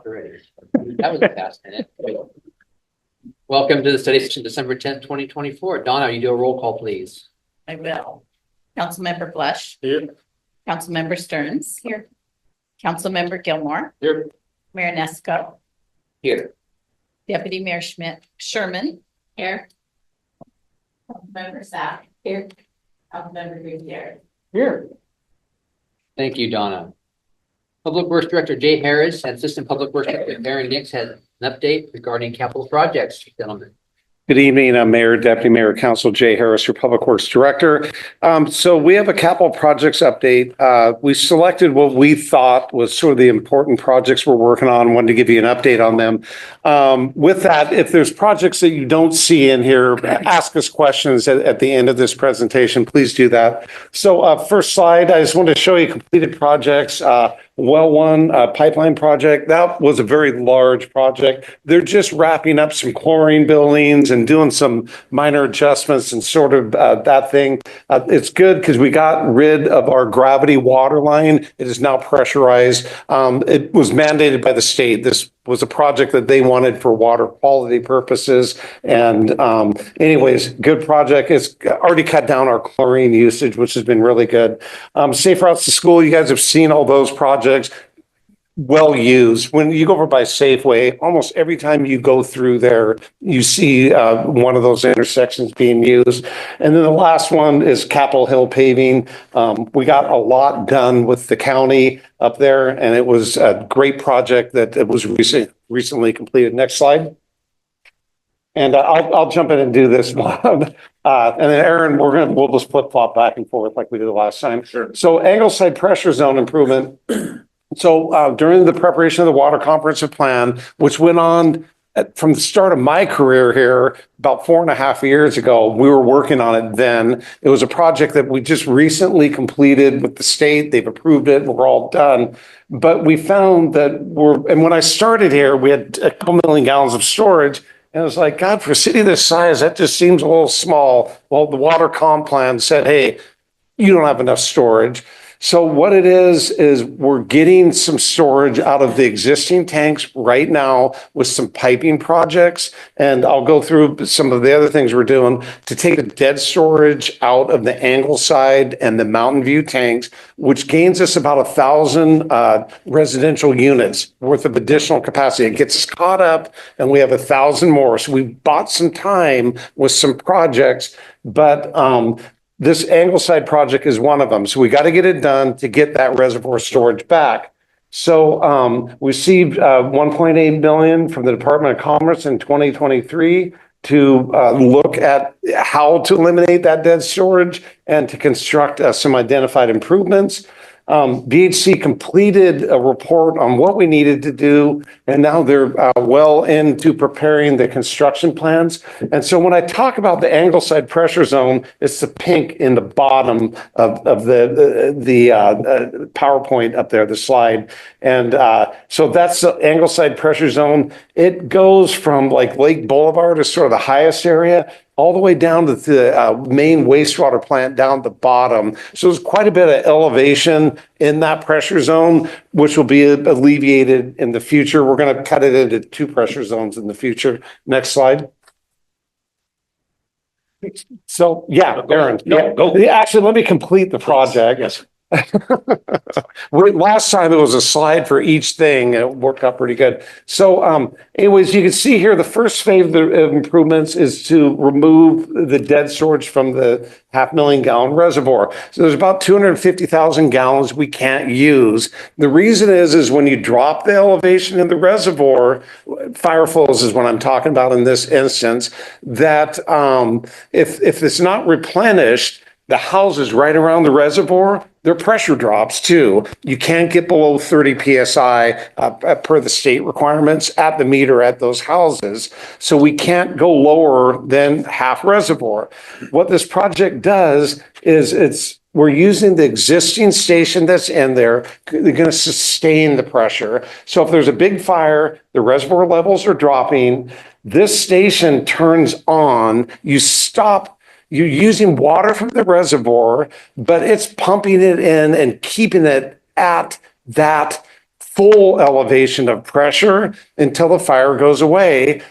talked already. That was a fast minute. Welcome to the study session, December 10th, 2024. Donna, you do a roll call, please. I will. Councilmember Flesch. Here. Councilmember Stearns. Here. Councilmember Gilmore. Here. Mayor Nesco. Here. Deputy Mayor Sherman. Here. Councilmember Sack. Here. Councilmember Gutierrez. Here. Thank you, Donna. Public Works Director Jay Harris and Assistant Public Works Director Aaron Nix had an update regarding capital projects, gentlemen. Good evening. I'm Mayor, Deputy Mayor, Council Jay Harris, your Public Works Director. So we have a capital projects update. We selected what we thought was sort of the important projects we're working on. Wanted to give you an update on them. With that, if there's projects that you don't see in here, ask us questions at the end of this presentation. Please do that. So first slide, I just wanted to show you completed projects. Well One pipeline project, that was a very large project. They're just wrapping up some chlorine buildings and doing some minor adjustments and sort of that thing. It's good because we got rid of our gravity water line. It is now pressurized. It was mandated by the state. This was a project that they wanted for water quality purposes. And anyways, good project. It's already cut down our chlorine usage, which has been really good. Safe routes to school, you guys have seen all those projects. Well used. When you go over by Safeway, almost every time you go through there, you see one of those intersections being used. And then the last one is Capitol Hill paving. We got a lot done with the county up there, and it was a great project that it was recently completed. Next slide. And I'll jump in and do this one. And then Aaron, we'll just flip flop back and forth like we did the last time. Sure. So Angleside pressure zone improvement. So during the preparation of the Water Comprehensive Plan, which went on from the start of my career here about 4.5 years ago, we were working on it then. It was a project that we just recently completed with the state. They've approved it. We're all done. But we found that and when I started here, we had a couple million gallons of storage. And it was like, God, for a city this size, that just seems a little small. Well, the Water Comp Plan said, hey, you don't have enough storage. So what it is we're getting some storage out of the existing tanks right now with some piping projects. And I'll go through some of the other things we're doing to take the dead storage out of the Angleside and the Mountain View tanks, which gains us about 1,000 residential units worth of additional capacity. It gets us caught up and we have 1,000 more. So we bought some time with some projects, but this Angleside project is one of them. So we got to get it done to get that reservoir storage back. So we received $1.8 million from the Department of Commerce in 2023 to look at how to eliminate that dead storage and to construct some identified improvements. BHC completed a report on what we needed to do, and now they're well into preparing the construction plans. And so when I talk about the Angleside pressure zone, it's the pink in the bottom of the PowerPoint up there, the slide. And so that's the Angleside pressure zone. It goes from like Lake Boulevard is sort of the highest area, all the way down to the main wastewater plant down at the bottom. So there's quite a bit of elevation in that pressure zone, which will be alleviated in the future. We're going to cut it into 2 pressure zones in the future. Next slide. So yeah, Aaron, go. Actually, let me complete the project. Yes. Last time it was a slide for each thing and it worked out pretty good. So anyways, you can see here the first phase of the improvements is to remove the dead storage from the 500,000 gallon reservoir. So there's about 250,000 gallons we can't use. The reason is when you drop the elevation in the reservoir, fire flows is what I'm talking about in this instance, that if it's not replenished, the houses right around the reservoir, their pressure drops too. You can't get below 30 PSI per the state requirements at the meter at those houses. So we can't go lower than half reservoir. What this project does is we're using the existing station that's in there. They're going to sustain the pressure. So if there's a big fire, the reservoir levels are dropping. This station turns on. You're using water from the reservoir, but it's pumping it in and keeping it at that full elevation of pressure until the fire goes away.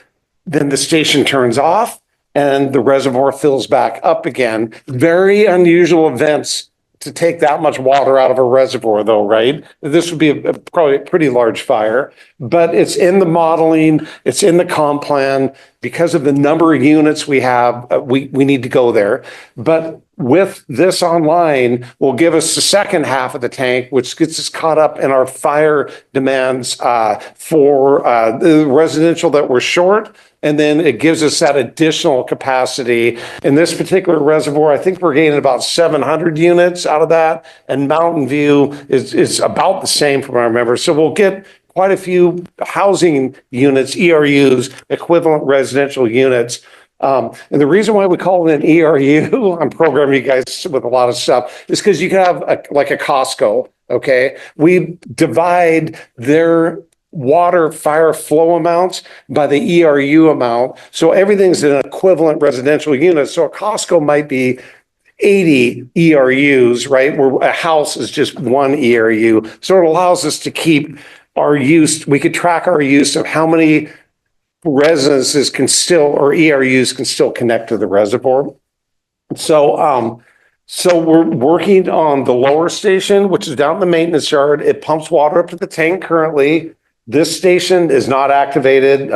Then the station turns off and the reservoir fills back up again. Very unusual events to take that much water out of a reservoir though, right? This would be probably a pretty large fire, but it's in the modeling, it's in the comp plan. Because of the number of units we have, we need to go there. But with this online will give us the second half of the tank, which gets us caught up in our fire demands for the residential that we're short. And then it gives us that additional capacity. In this particular reservoir, I think we're gaining about 700 units out of that. And Mountain View is about the same from what I remember. So we'll get quite a few housing units, ERUs, equivalent residential units. And the reason why we call it an ERU, I'm programming you guys with a lot of stuff, is because you can have like a Costco, okay? We divide their water fire flow amounts by the ERU amount. So everything's an equivalent residential unit. So a Costco might be 80 ERUs, right? Where a house is just one ERU. So it allows us to keep our use, we could track our use of how many residences can still, or ERUs can still connect to the reservoir. So we're working on the lower station, which is down in the maintenance yard. It pumps water up to the tank currently. This station is not activated.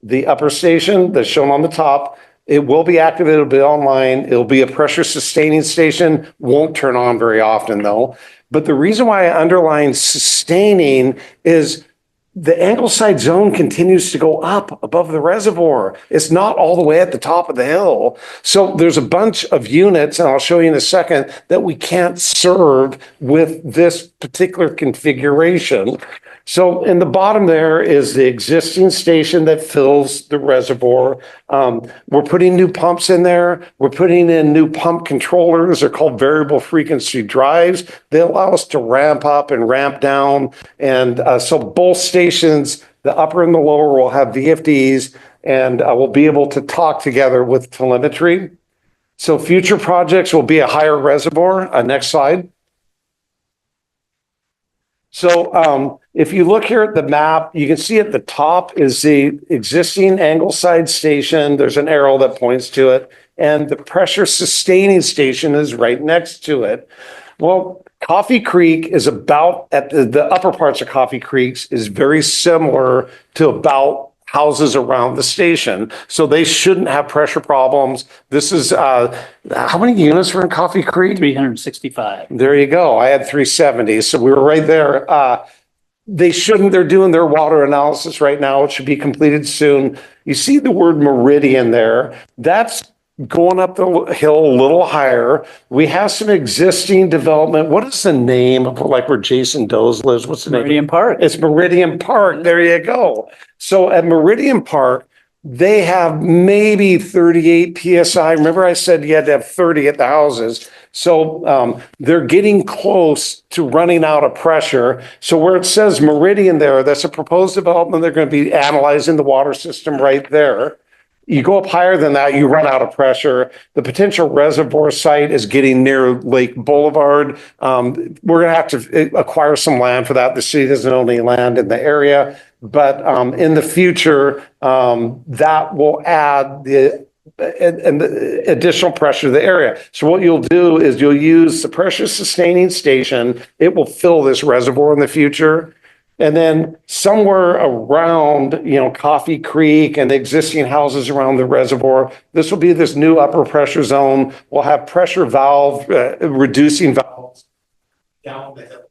The upper station that's shown on the top, it will be activated, it'll be online. It'll be a pressure sustaining station, won't turn on very often though. But the reason why I underline sustaining is the Angleside zone continues to go up above the reservoir. It's not all the way at the top of the hill. So there's a bunch of units, and I'll show you in a second, that we can't serve with this particular configuration. So in the bottom there is the existing station that fills the reservoir. We're putting new pumps in there. We're putting in new pump controllers. They're called variable frequency drives. They allow us to ramp up and ramp down. And so both stations, the upper and the lower, will have VFDs, and we'll be able to talk together with telemetry. So future projects will be a higher reservoir. Next slide. So if you look here at the map, you can see at the top is the existing Angleside station. There's an arrow that points to it, and the pressure sustaining station is right next to it. Well, Coffee Creek is about at the upper parts of Coffee Creek is very similar to about houses around the station. So they shouldn't have pressure problems. This is, how many units were in Coffee Creek? 365. There you go. I had 370. So we were right there. They're doing their water analysis right now. It should be completed soon. You see the word Meridian there. That's going up the hill a little higher. We have some existing development. What is the name of like where Jason Does lives? What's the name? Meridian Park. It's Meridian Park. There you go. So at Meridian Park, they have maybe 38 PSI. Remember I said you had to have 30 at the houses. So they're getting close to running out of pressure. So where it says Meridian there, that's a proposed development. They're going to be analyzing the water system right there. You go up higher than that, you run out of pressure. The potential reservoir site is getting near Lake Boulevard. We're going to have to acquire some land for that. The city doesn't own any land in the area, but in the future, that will add the additional pressure to the area. So what you'll do is you'll use the pressure sustaining station. It will fill this reservoir in the future. And then somewhere around, Coffee Creek and the existing houses around the reservoir, this will be this new upper pressure zone. We'll have pressure valve, reducing valves down the hill.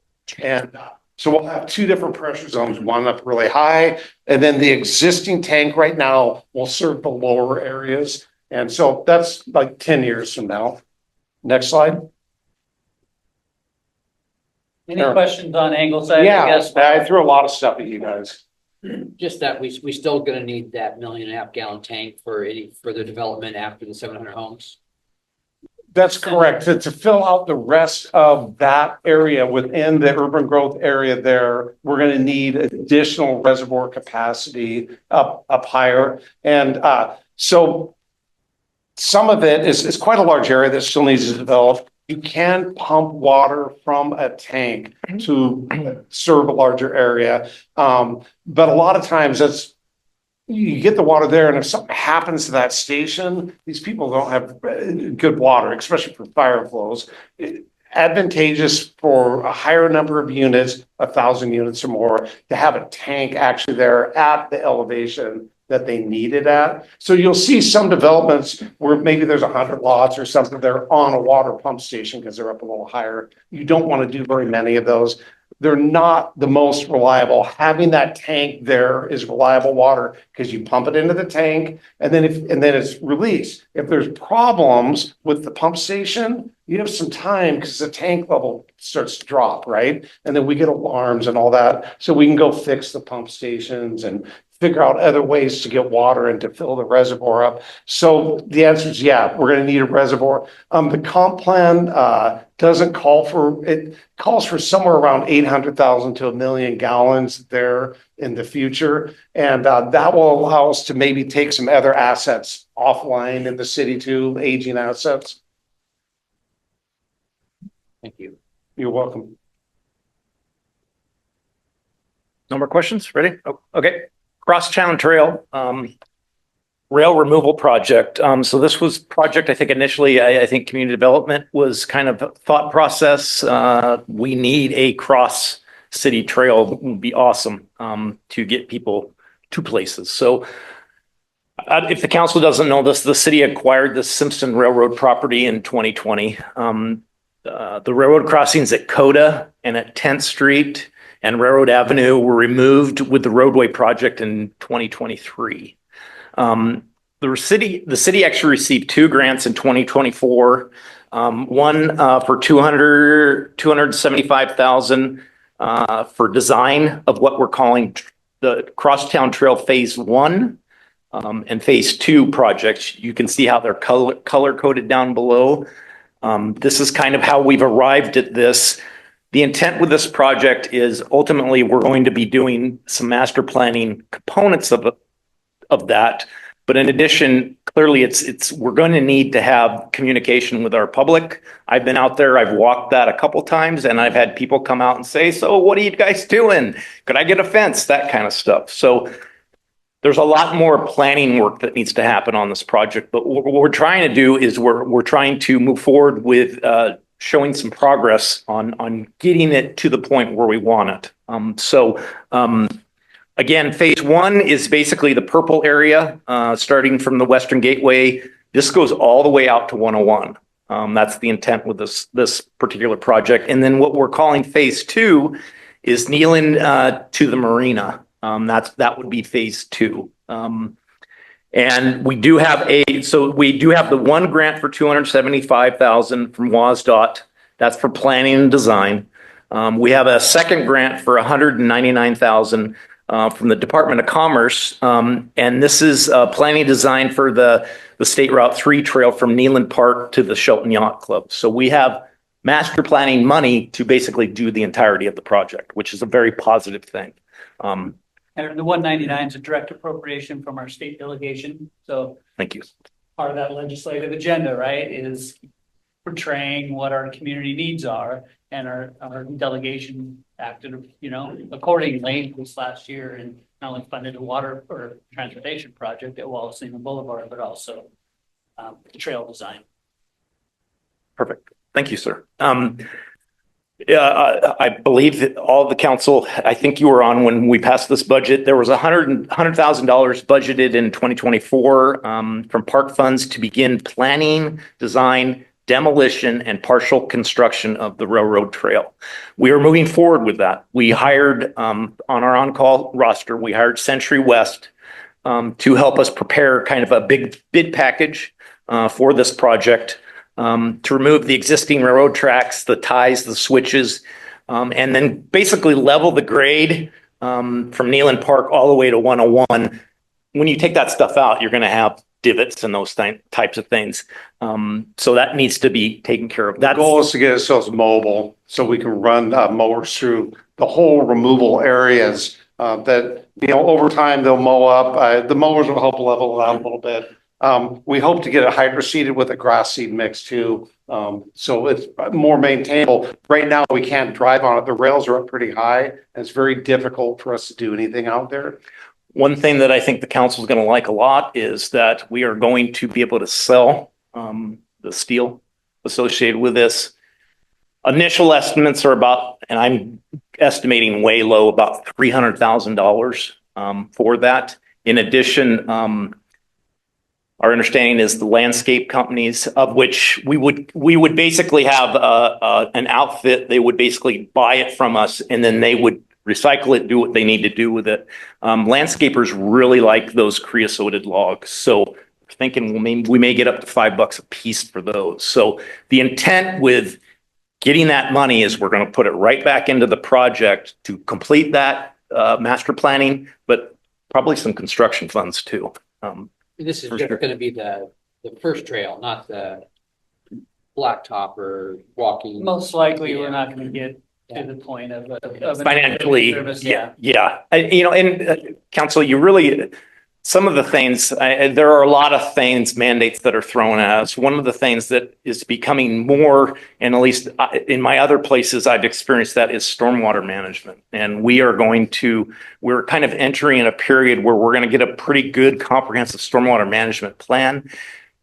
And so we'll have two different pressure zones, one up really high, and then the existing tank right now will serve the lower areas. And so that's like 10 years from now. Next slide. Any questions on Angleside? Yeah, I guess. I threw a lot of stuff at you guys. Just that we still gonna need that 1.5 million gallon tank for any further development after the 700 homes. That's correct. To fill out the rest of that area within the urban growth area there, we're going to need additional reservoir capacity up higher. And so some of it is quite a large area that still needs to develop. You can pump water from a tank to serve a larger area. But a lot of times you get the water there, and if something happens to that station, these people don't have good water, especially for fire flows. Advantageous for a higher number of units, 1,000 units or more, to have a tank actually there at the elevation that they need it at. So you'll see some developments where maybe there's 100 lots or something, they're on a water pump station because they're up a little higher. You don't want to do very many of those. They're not the most reliable. Having that tank there is reliable water because you pump it into the tank and then it's released. If there's problems with the pump station, you have some time because the tank level starts to drop, right? And then we get alarms and all that. So we can go fix the pump stations and figure out other ways to get water and to fill the reservoir up. So the answer is, yeah, we're going to need a reservoir. The comp plan doesn't call for, it calls for somewhere around 800,000 to 1 million gallons there in the future. And that will allow us to maybe take some other assets offline in the city too, aging assets. Thank you. You're welcome. No more questions? Ready? Oh, okay. Cross Town Trail, rail removal project. So this was project, I think initially, I think community development was kind of a thought process. We need a cross city trail. It would be awesome to get people to places. So if the council doesn't know this, the city acquired the Simpson Railroad property in 2020. The railroad crossings at Coda and at 10th Street and Railroad Avenue were removed with the roadway project in 2023. The city actually received 2 grants in 2024. One for $275,000 for design of what we're calling the Crosstown Trail Phase 1 and Phase 2 projects. You can see how they're color coded down below. This is kind of how we've arrived at this. The intent with this project is ultimately we're going to be doing some master planning components of that. But in addition, clearly we're going to need to have communication with our public. I've been out there, I've walked that a couple times, and I've had people come out and say, so what are you guys doing? Could I get a fence? That kind of stuff. So there's a lot more planning work that needs to happen on this project. But what we're trying to do is we're trying to move forward with showing some progress on getting it to the point where we want it. Again, Phase 1 is basically the purple area, starting from the Western Gateway. This goes all the way out to 101. That's the intent with this particular project. And then what we're calling Phase 2 is Neyland to the marina. That would be Phase 2. And we do have the one grant for $275,000 from WSDOT. That's for planning and design. We have a second grant for $199,000 from the Department of Commerce. And this is planning design for the State Route 3 trail from Neyland Park to the Shelton Yacht Club. So we have master planning money to basically do the entirety of the project, which is a very positive thing. And the 199 is a direct appropriation from our state delegation. So Thank you. part of that legislative agenda, right, is portraying what our community needs are, and our delegation acted, accordingly this last year, and not only funded a water or transportation project at Wallace Newman Boulevard, but also the trail design. Perfect. Thank you, sir. I believe that all of the council, I think you were on when we passed this budget, there was $100,000 budgeted in 2024 from park funds to begin planning, design, demolition, and partial construction of the railroad trail. We are moving forward with that. We hired on our on-call roster, we hired Century West to help us prepare kind of a big bid package for this project. To remove the existing railroad tracks, the ties, the switches, and then basically level the grade from Neyland Park all the way to 101. When you take that stuff out, you're going to have divots and those types of things. So that needs to be taken care of. The goal is to get ourselves mobile so we can run mowers through the whole removal areas that, over time they'll mow up. The mowers will help level it out a little bit. We hope to get it hydro seeded with a grass seed mix too. So it's more maintainable. Right now, we can't drive on it. The rails are up pretty high and it's very difficult for us to do anything out there. One thing that I think the council is going to like a lot is that we are going to be able to sell the steel associated with this. Initial estimates are about, and I'm estimating way low, about $300,000 for that. In addition, our understanding is the landscape companies, of which we would basically have an outfit. They would basically buy it from us, and then they would recycle it, do what they need to do with it. Landscapers really like those creosoted logs, so thinking we may get up to $5 a piece for those. So the intent with getting that money is we're going to put it right back into the project to complete that master planning, but probably some construction funds too. This is For just sure. going to be the first trail, not the blacktop or walking. Most likely, we're Yeah. not going to get to the point of an Financially, service, yeah. Council, you really, some of the things, there are a lot of things, mandates that are thrown at us. One of the things that is becoming more, and at least in my other places, I've experienced that, is stormwater management. And we're kind of entering a period where we're going to get a pretty good comprehensive stormwater management plan.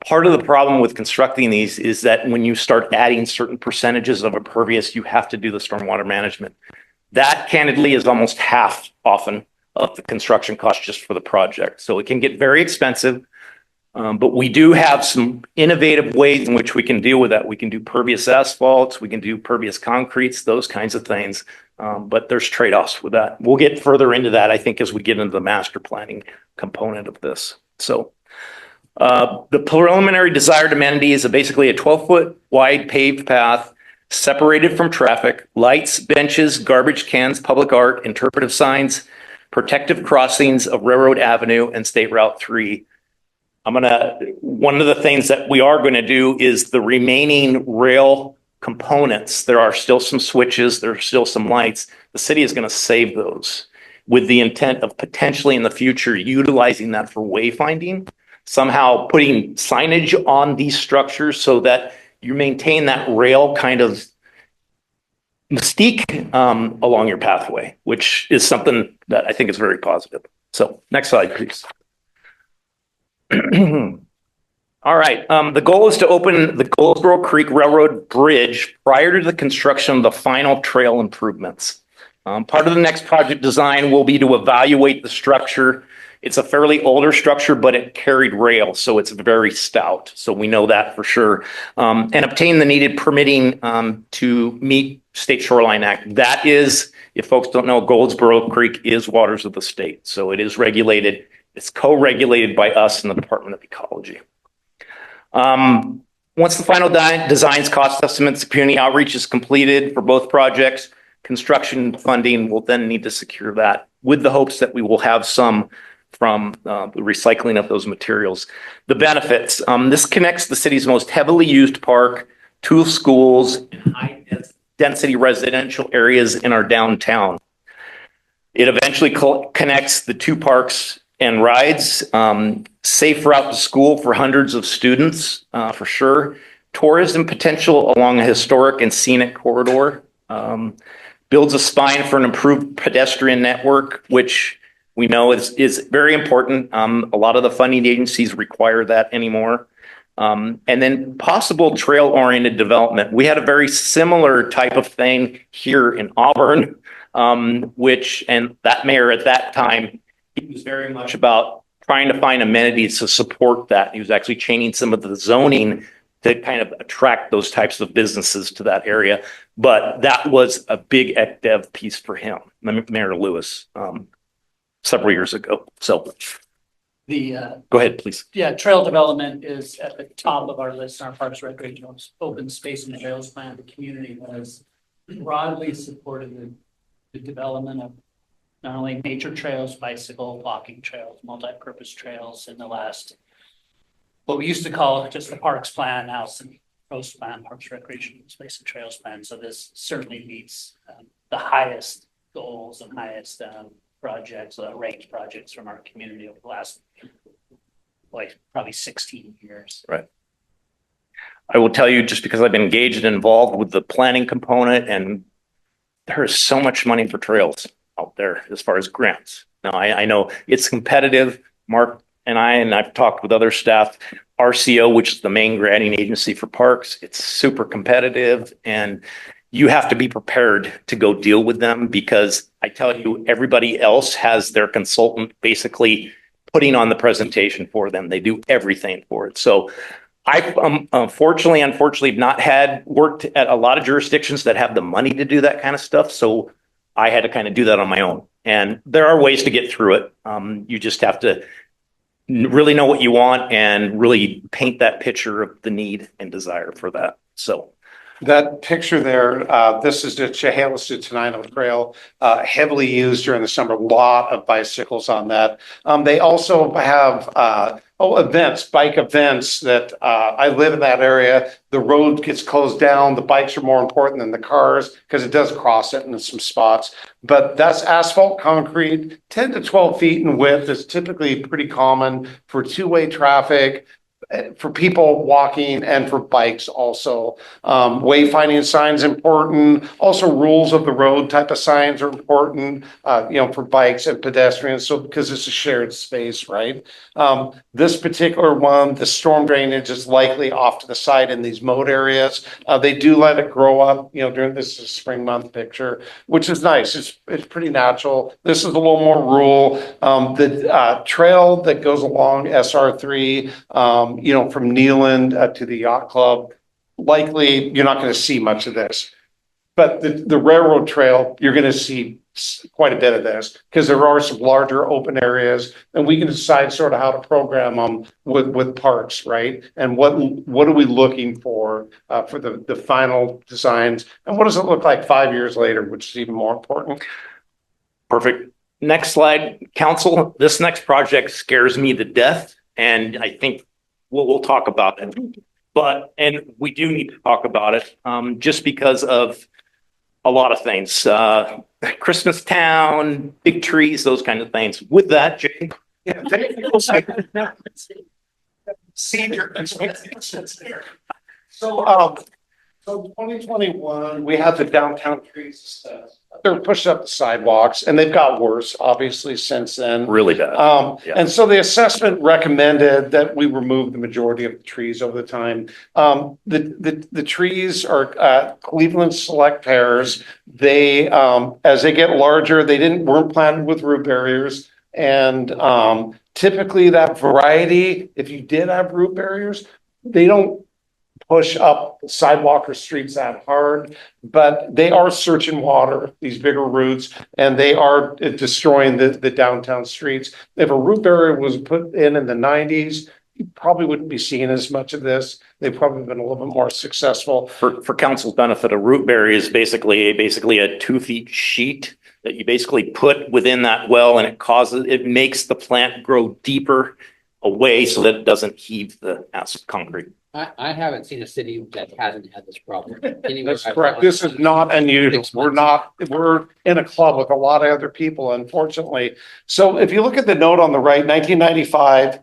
Part of the problem with constructing these is that when you start adding certain percentages of impervious, you have to do the stormwater management. That candidly is almost half often of the construction cost just for the project. So it can get very expensive, but we do have some innovative ways in which we can deal with that. We can do pervious asphalts, we can do pervious concretes, those kinds of things. But there's trade-offs with that. We'll get further into that, I think, as we get into the master planning component of this. So the preliminary desired amenity is basically a 12-foot wide paved path separated from traffic, lights, benches, garbage cans, public art, interpretive signs, protective crossings of Railroad Avenue and State Route 3. One of the things that we are going to do is the remaining rail components. There are still some switches, there are still some lights. The city is going to save those with the intent of potentially in the future utilizing that for wayfinding, somehow putting signage on these structures so that you maintain that rail kind of mystique along your pathway, which is something that I think is very positive. So next slide, please. All right. The goal is to open the Goldsboro Creek Railroad Bridge prior to the construction of the final trail improvements. Part of the next project design will be to evaluate the structure. It's a fairly older structure, but it carried rail, so it's very stout. So we know that for sure. And obtain the needed permitting to meet State Shoreline Act. That is, if folks don't know, Goldsboro Creek is waters of the state. So it is regulated. It's co-regulated by us and the Department of Ecology. Once the final designs, cost estimates, community outreach is completed for both projects, construction funding will then need to secure that with the hopes that we will have some from the recycling of those materials. The benefits, this connects the city's most heavily used park to schools and high density residential areas in our downtown. It eventually connects the two parks and rides, safe route to school for hundreds of students, for sure. Tourism potential along a historic and scenic corridor, builds a spine for an improved pedestrian network, which we know is very important. A lot of the funding agencies require that anymore. And then possible trail-oriented development. We had a very similar type of thing here in Auburn, and that mayor at that time, he was very much about trying to find amenities to support that. He was actually changing some of the zoning to kind of attract those types of businesses to that area. But that was a big ECDev piece for him, Mayor Lewis, several years ago. So go ahead, please. Yeah, trail development is at the top of our list in our Parks Recreation Open Space and Trails Plan. The community has broadly supported the development of not only nature trails, bicycle, walking trails, multi-purpose trails in the last, what we used to call just the Parks Plan, now it's the Coast Plan, Parks Recreation Space and Trails Plan. So this certainly meets the highest goals and highest projects, ranked projects from our community over the last like probably 16 years. I will tell you, just because I've been engaged and involved with the planning component, and there is so much money for trails out there as far as grants. Now, I know it's competitive. Mark and I've talked with other staff, RCO, which is the main granting agency for parks. It's super competitive, and you have to be prepared to go deal with them, because I tell you, everybody else has their consultant basically putting on the presentation for them. They do everything for it. So I unfortunately have not had worked at a lot of jurisdictions that have the money to do that kind of stuff. So I had to kind of do that on my own. And there are ways to get through it. You just have to really know what you want and really paint that picture of the need and desire for that. So That picture there, this is the Chehalis to Tenino Trail, heavily used during the summer. A lot of bicycles on that. They also have events, bike events that I live in that area. The road gets closed down. The bikes are more important than the cars because it does cross it in some spots. But that's asphalt concrete, 10 to 12 feet in width is typically pretty common for two-way traffic, for people walking and for bikes also. Wayfinding signs important. Also rules of the road type of signs are important, for bikes and pedestrians. So because it's a shared space, right? This particular one, the storm drainage is likely off to the side in these mode areas. They do let it grow up, during this spring month picture, which is nice. It's pretty natural. This is a little more rural. The trail that goes along SR3, from Neeland to the yacht club, likely you're not going to see much of this. But the railroad trail, you're going to see quite a bit of this because there are some larger open areas, and we can decide sort of how to program them with parks, right? And what are we looking for the final designs, and what does it look like 5 years later, which is even more important. perfect. Next slide, council. This next project scares me to death, and I think we'll talk about it. And we do need to talk about it, just because of a lot of things. Christmas town, big trees, those kind of things. With that, Jay. Yeah, senior expectations here. So 2021, we had the downtown trees. They're pushed up the sidewalks, and they've got worse, obviously, since then. Really bad. Yeah. And so the assessment recommended that we remove the majority of the trees over the time. The trees are Cleveland Select pears. They, as they get larger, weren't planted with root barriers. And typically that variety, if you did have root barriers, they don't push up sidewalk or streets that hard, but they are searching water, these bigger roots, and they are destroying the downtown streets. If a root barrier was put in the 90s, you probably wouldn't be seeing as much of this. They've probably been a little bit more successful. For council's benefit, a root barrier is basically a 2 feet sheet that you basically put within that well, and it makes the plant grow deeper away so that it doesn't heave the concrete. I haven't seen a city that hasn't had this problem. That's correct. This is not unusual. We're in a club with a lot of other people, unfortunately. So if you look at the note on the right, 1995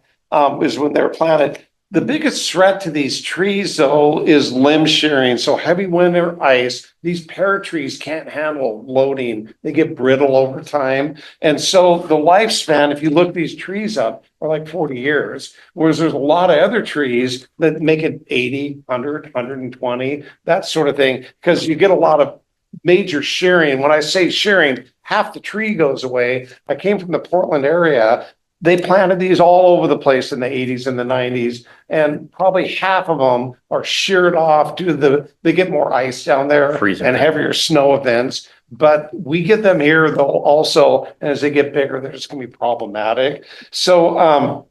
is when they were planted. The biggest threat to these trees, though, is limb shearing. So heavy winter ice, these pear trees can't handle loading. They get brittle over time. And so the lifespan, if you look these trees up, are like 40 years, whereas there's a lot of other trees that make it 80, 100, 120, that sort of thing, because you get a lot of major shearing. When I say shearing, half the tree goes away. I came from the Portland area. They planted these all over the place in the 80s and the 90s, and probably half of them are sheared off due to they get more ice down there Freezing. And heavier snow events. But we get them here though also, and as they get bigger, they're just going to be problematic. So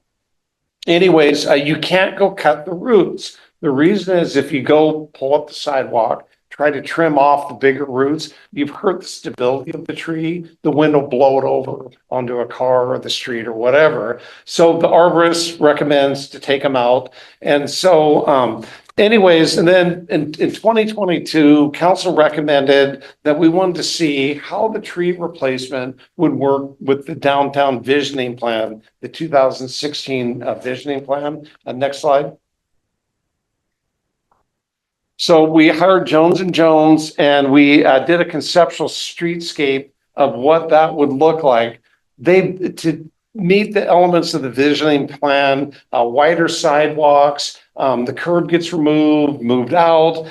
anyways, you can't go cut the roots. The reason is if you go pull up the sidewalk, try to trim off the bigger roots, you've hurt the stability of the tree. The wind will blow it over onto a car or the street or whatever. So the arborist recommends to take them out. And so, anyways, and then in 2022, council recommended that we wanted to see how the tree replacement would work with the downtown visioning plan, the 2016 visioning plan. Next slide. So we hired Jones and Jones and we did a conceptual streetscape of what that would look like. To meet the elements of the visioning plan, wider sidewalks, the curb gets moved out,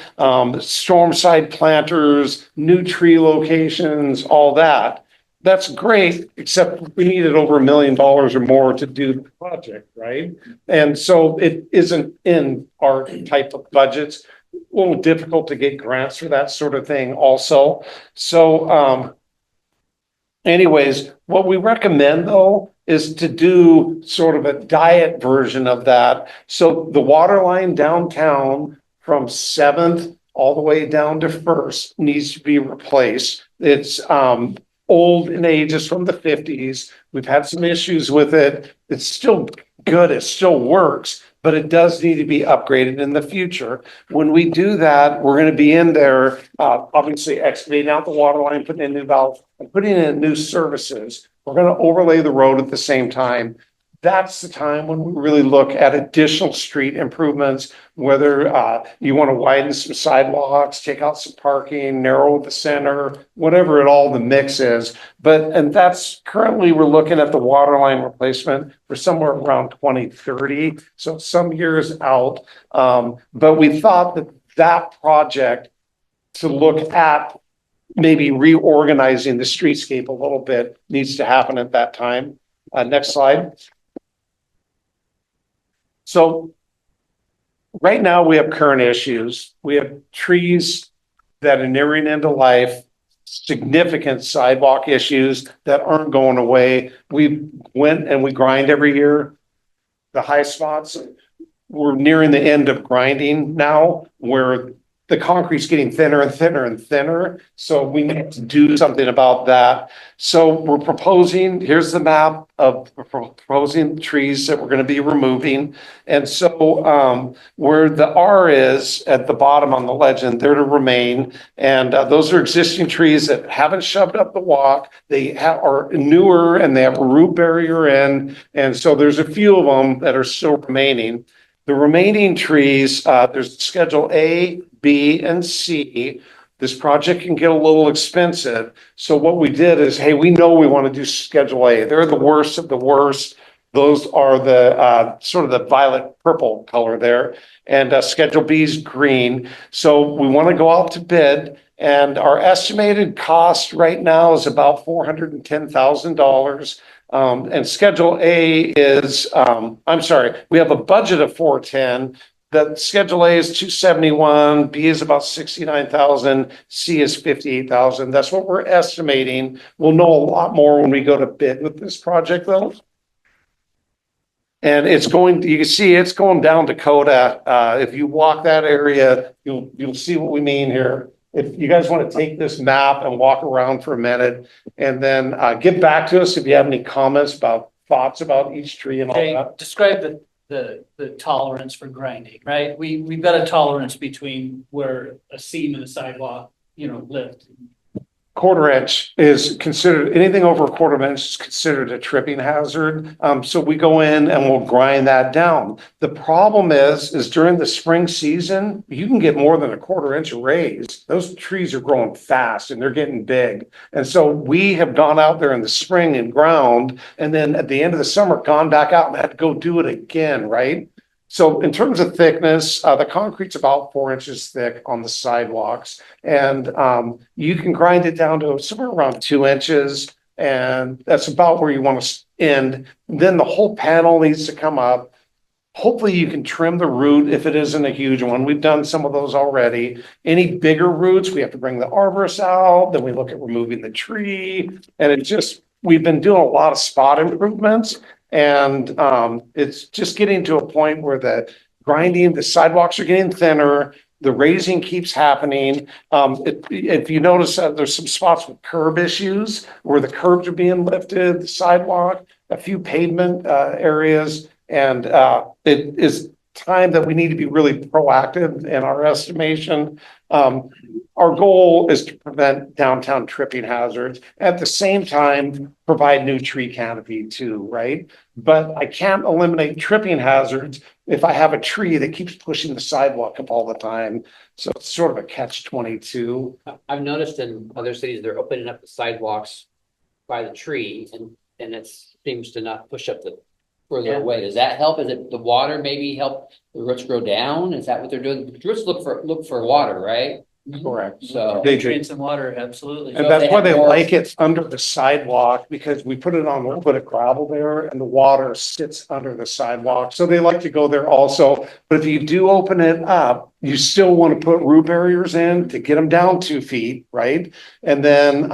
storm side planters, new tree locations, all that. That's great, except we needed over $1 million or more to do the project, right? And so it isn't in our type of budgets. A little difficult to get grants for that sort of thing also. So, anyways, what we recommend though is to do sort of a diet version of that. So the water line downtown from 7th all the way down to 1st needs to be replaced. It's old in ages from the 50s. We've had some issues with it. It's still good. It still works, but it does need to be upgraded in the future. When we do that, we're going to be in there, obviously excavating out the water line, putting in new valves, and putting in new services. We're going to overlay the road at the same time. That's the time when we really look at additional street improvements, whether you want to widen some sidewalks, take out some parking, narrow the center, whatever it all the mix is. And that's currently we're looking at the water line replacement for somewhere around 2030. So some years out. But we thought that project to look at maybe reorganizing the streetscape a little bit needs to happen at that time. Next slide. So right now we have current issues. We have trees that are nearing end of life, significant sidewalk issues that aren't going away. We went and we grind every year. The high spots, we're nearing the end of grinding now, where the concrete's getting thinner and thinner and thinner. So we need to do something about that. So we're proposing, here's the map of proposing trees that we're going to be removing. And so where the R is at the bottom on the legend, they're to remain. And those are existing trees that haven't shoved up the walk. They are newer and they have a root barrier in. And so there's a few of them that are still remaining. The remaining trees, there's Schedule A, B, and C. This project can get a little expensive. So what we did is, hey, we know we want to do Schedule A. They're the worst of the worst. Those are the sort of the violet purple color there. And Schedule B is green. So we want to go out to bid. And our estimated cost right now is about $410,000. And Schedule A is, we have a budget of 410. The Schedule A is 271, B is about 69,000, C is 58,000. That's what we're estimating. We'll know a lot more when we go to bid with this project though. And it's going, you can see it's going down Dakota. If you walk that area, you'll see what we mean here. If you guys want to take this map and walk around for a minute and then get back to us if you have any comments about thoughts about each tree and all Okay, that. describe the tolerance for grinding, right? We've got a tolerance between where a seam in the sidewalk, lift. Quarter inch is considered, anything over a quarter inch is considered a tripping hazard. So we go in and we'll grind that down. The problem is during the spring season, you can get more than a quarter inch raise. Those trees are growing fast and they're getting big. And so we have gone out there in the spring and ground, and then at the end of the summer, gone back out and had to go do it again, right? So in terms of thickness, the concrete's about 4 inches thick on the sidewalks, and you can grind it down to somewhere around 2 inches, and that's about where you want to end. Then the whole panel needs to come up. Hopefully you can trim the root if it isn't a huge one. We've done some of those already. Any bigger roots, we have to bring the arborist out. Then we look at removing the tree, and we've been doing a lot of spot improvements. And it's just getting to a point where the sidewalks are getting thinner. The raising keeps happening. If you notice, there's some spots with curb issues where the curbs are being lifted, the sidewalk, a few pavement areas. And it is time that we need to be really proactive in our estimation. Our goal is to prevent downtown tripping hazards. At the same time, provide new tree canopy too, right? But I can't eliminate tripping hazards if I have a tree that keeps pushing the sidewalk up all the time. So it's sort of a catch-22. I've noticed in other cities, they're opening up the sidewalks by the tree and it seems to not push up the further Yeah. away. Does that help? Is it the water maybe help the roots grow down? Is that what they're doing? The roots look for water, right? Correct. So They do. Nutrients and water, absolutely. And So that's they why have they more- like it under the sidewalk, because we put it on a little bit of gravel there and the water sits under the sidewalk. So they like to go there also. But if you do open it up, you still want to put root barriers in to get them down 2 feet, right? And then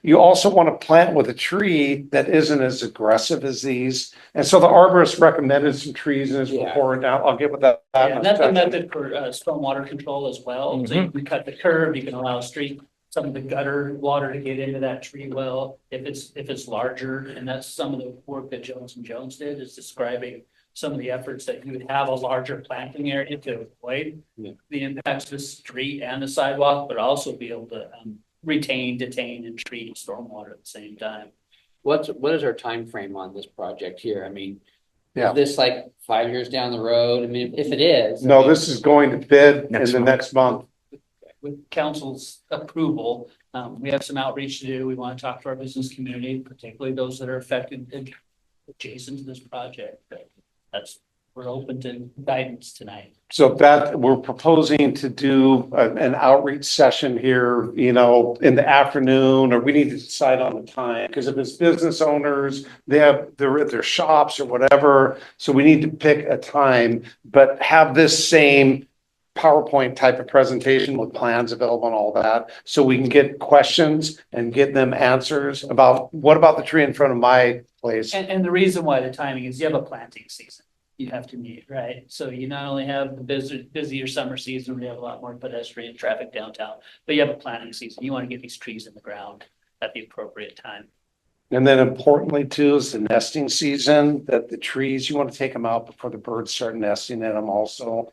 you also want to plant with a tree that isn't as aggressive as these. And so the arborist recommended some trees in his Yeah. report. Now I'll get with that. Yeah, and that's a method for stormwater control as well. So Mhm. you can cut the curb, you can allow some of the gutter water to get into that tree well, if it's larger. And that's some of the work that Jones and Jones did, is describing some of the efforts that you would have a larger planting area to avoid Yeah. the impacts of the street and the sidewalk, but also be able to detain, and treat stormwater at the same time. what is our time frame on this project here? I mean, Yeah. is this like 5 years down the road? I mean, if it is. I No, mean, this is going to bid in Next the month. next month. With council's approval, we have some outreach to do. We want to talk to our business community, particularly those that are affected and adjacent to this project. We're open to guidance tonight. So that we're proposing to do an outreach session here, you know, in the afternoon, or we need to decide on the time. Because if it's business owners, they're at their shops or whatever. So we need to pick a time, but have this same PowerPoint type of presentation with plans available and all that. So we can get questions and get them answers about, what about the tree in front of my place? And the reason why the timing is you have a planting season you have to meet, right? So you not only have the busier summer season, where you have a lot more pedestrian traffic downtown, but you have a planting season. You want to get these trees in the ground at the appropriate time. And then importantly too, is the nesting season, that the trees, you want to take them out before the birds start nesting in them also.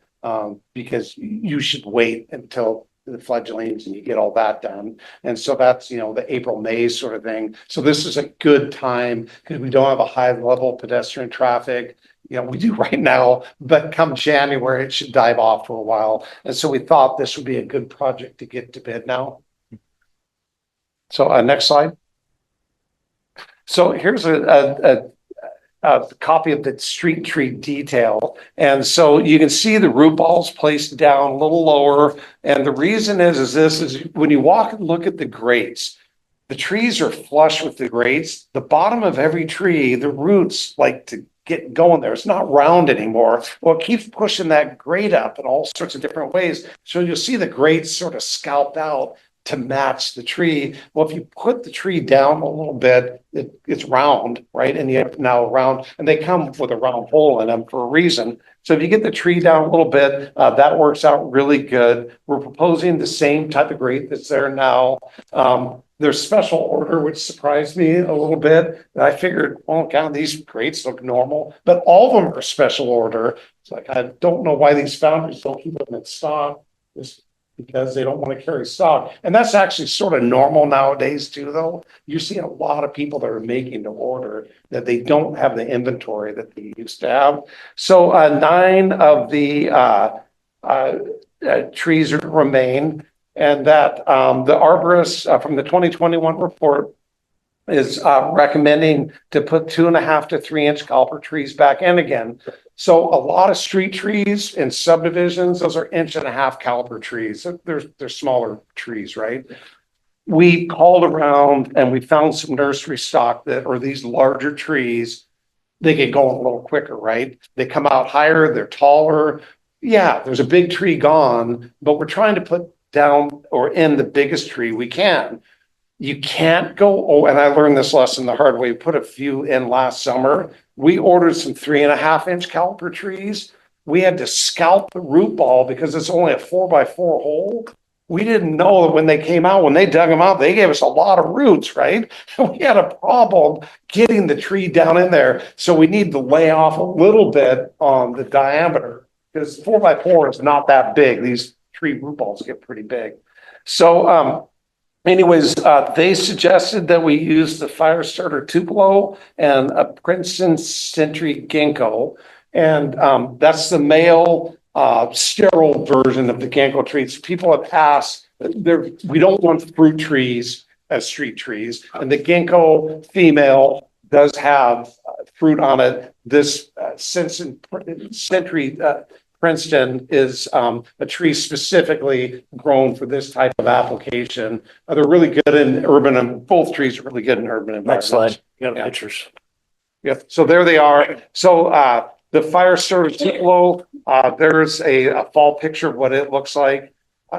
Because you should wait until the fledglings and you get all that done. And so that's, you know, the April, May sort of thing. So this is a good time because we don't have a high level pedestrian traffic. You know, we do right now, but come January, it should dive off for a while. And so we thought this would be a good project to get to bid now. So next slide. So here's a copy of the street tree detail. And so you can see the root balls placed down a little lower. And the reason is this is when you walk and look at the grates, the trees are flush with the grates. The bottom of every tree, the roots like to get going there. It's not round anymore. Well, it keeps pushing that grate up in all sorts of different ways. So you'll see the grates sort of scalped out to match the tree. Well, if you put the tree down a little bit, it's round, right? And you have now round, and they come with a round hole in them for a reason. So if you get the tree down a little bit, that works out really good. We're proposing the same type of grate that's there now. There's special order, which surprised me a little bit. And I figured, oh God, these grates look normal, but all of them are special order. It's like, I don't know why these foundries don't keep them in stock. Just because they don't want to carry stock. And that's actually sort of normal nowadays too, though. You see a lot of people that are making to order that they don't have the inventory that they used to have. So 9 of the trees remain, and that the arborist from the 2021 report is recommending to put 2.5 to 3 inch caliper trees back in again. So a lot of street trees in subdivisions, those are 1.5 inch caliper trees. They're smaller trees, right? We called around and we found some nursery stock that are these larger trees. They get going a little quicker, right? They come out higher, they're taller. Yeah, there's a big tree gone, but we're trying to put down or in the biggest tree we can. You can't go, oh, and I learned this lesson the hard way. We put a few in last summer. We ordered some 3.5 inch caliper trees. we had to scalp the root ball because it's only a 4x4 hole. We didn't know that when they came out, when they dug them out, they gave us a lot of roots, right? We had a problem getting the tree down in there. So we need to lay off a little bit on the diameter because 4x4 is not that big. These tree root balls get pretty big. So, anyways, they suggested that we use the Firestarter Tupelo and a Princeton Century Ginkgo. And that's the male sterile version of the ginkgo trees. People have asked, we don't want fruit trees as street trees. And the ginkgo female does have fruit on it. This Century Princeton is a tree specifically grown for this type of application. They're really good in urban, and both trees are really good in urban environments. Next slide. You got Yeah. pictures. Yeah, so there they are. So the Firestarter Tupelo, there's a fall picture of what it looks like.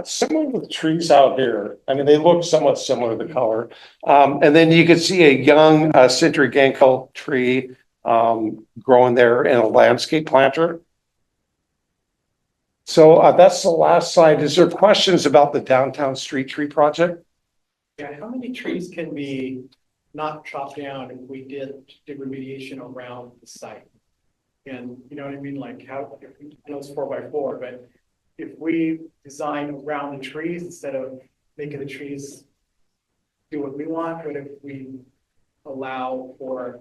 Similar to the trees out here. I mean, they look somewhat similar, the color. And then you can see a young Century Ginkgo tree growing there in a landscape planter. So that's the last slide. Is there questions about the downtown street tree project? Yeah, how many trees can be not chopped down if we did remediation around the site? And you know what I mean, like how, I know it's 4x4, but if we design around the trees instead of making the trees do what we want, but if we allow for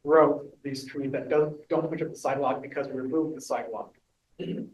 growth of these trees that don't push up the sidewalk because we removed the sidewalk.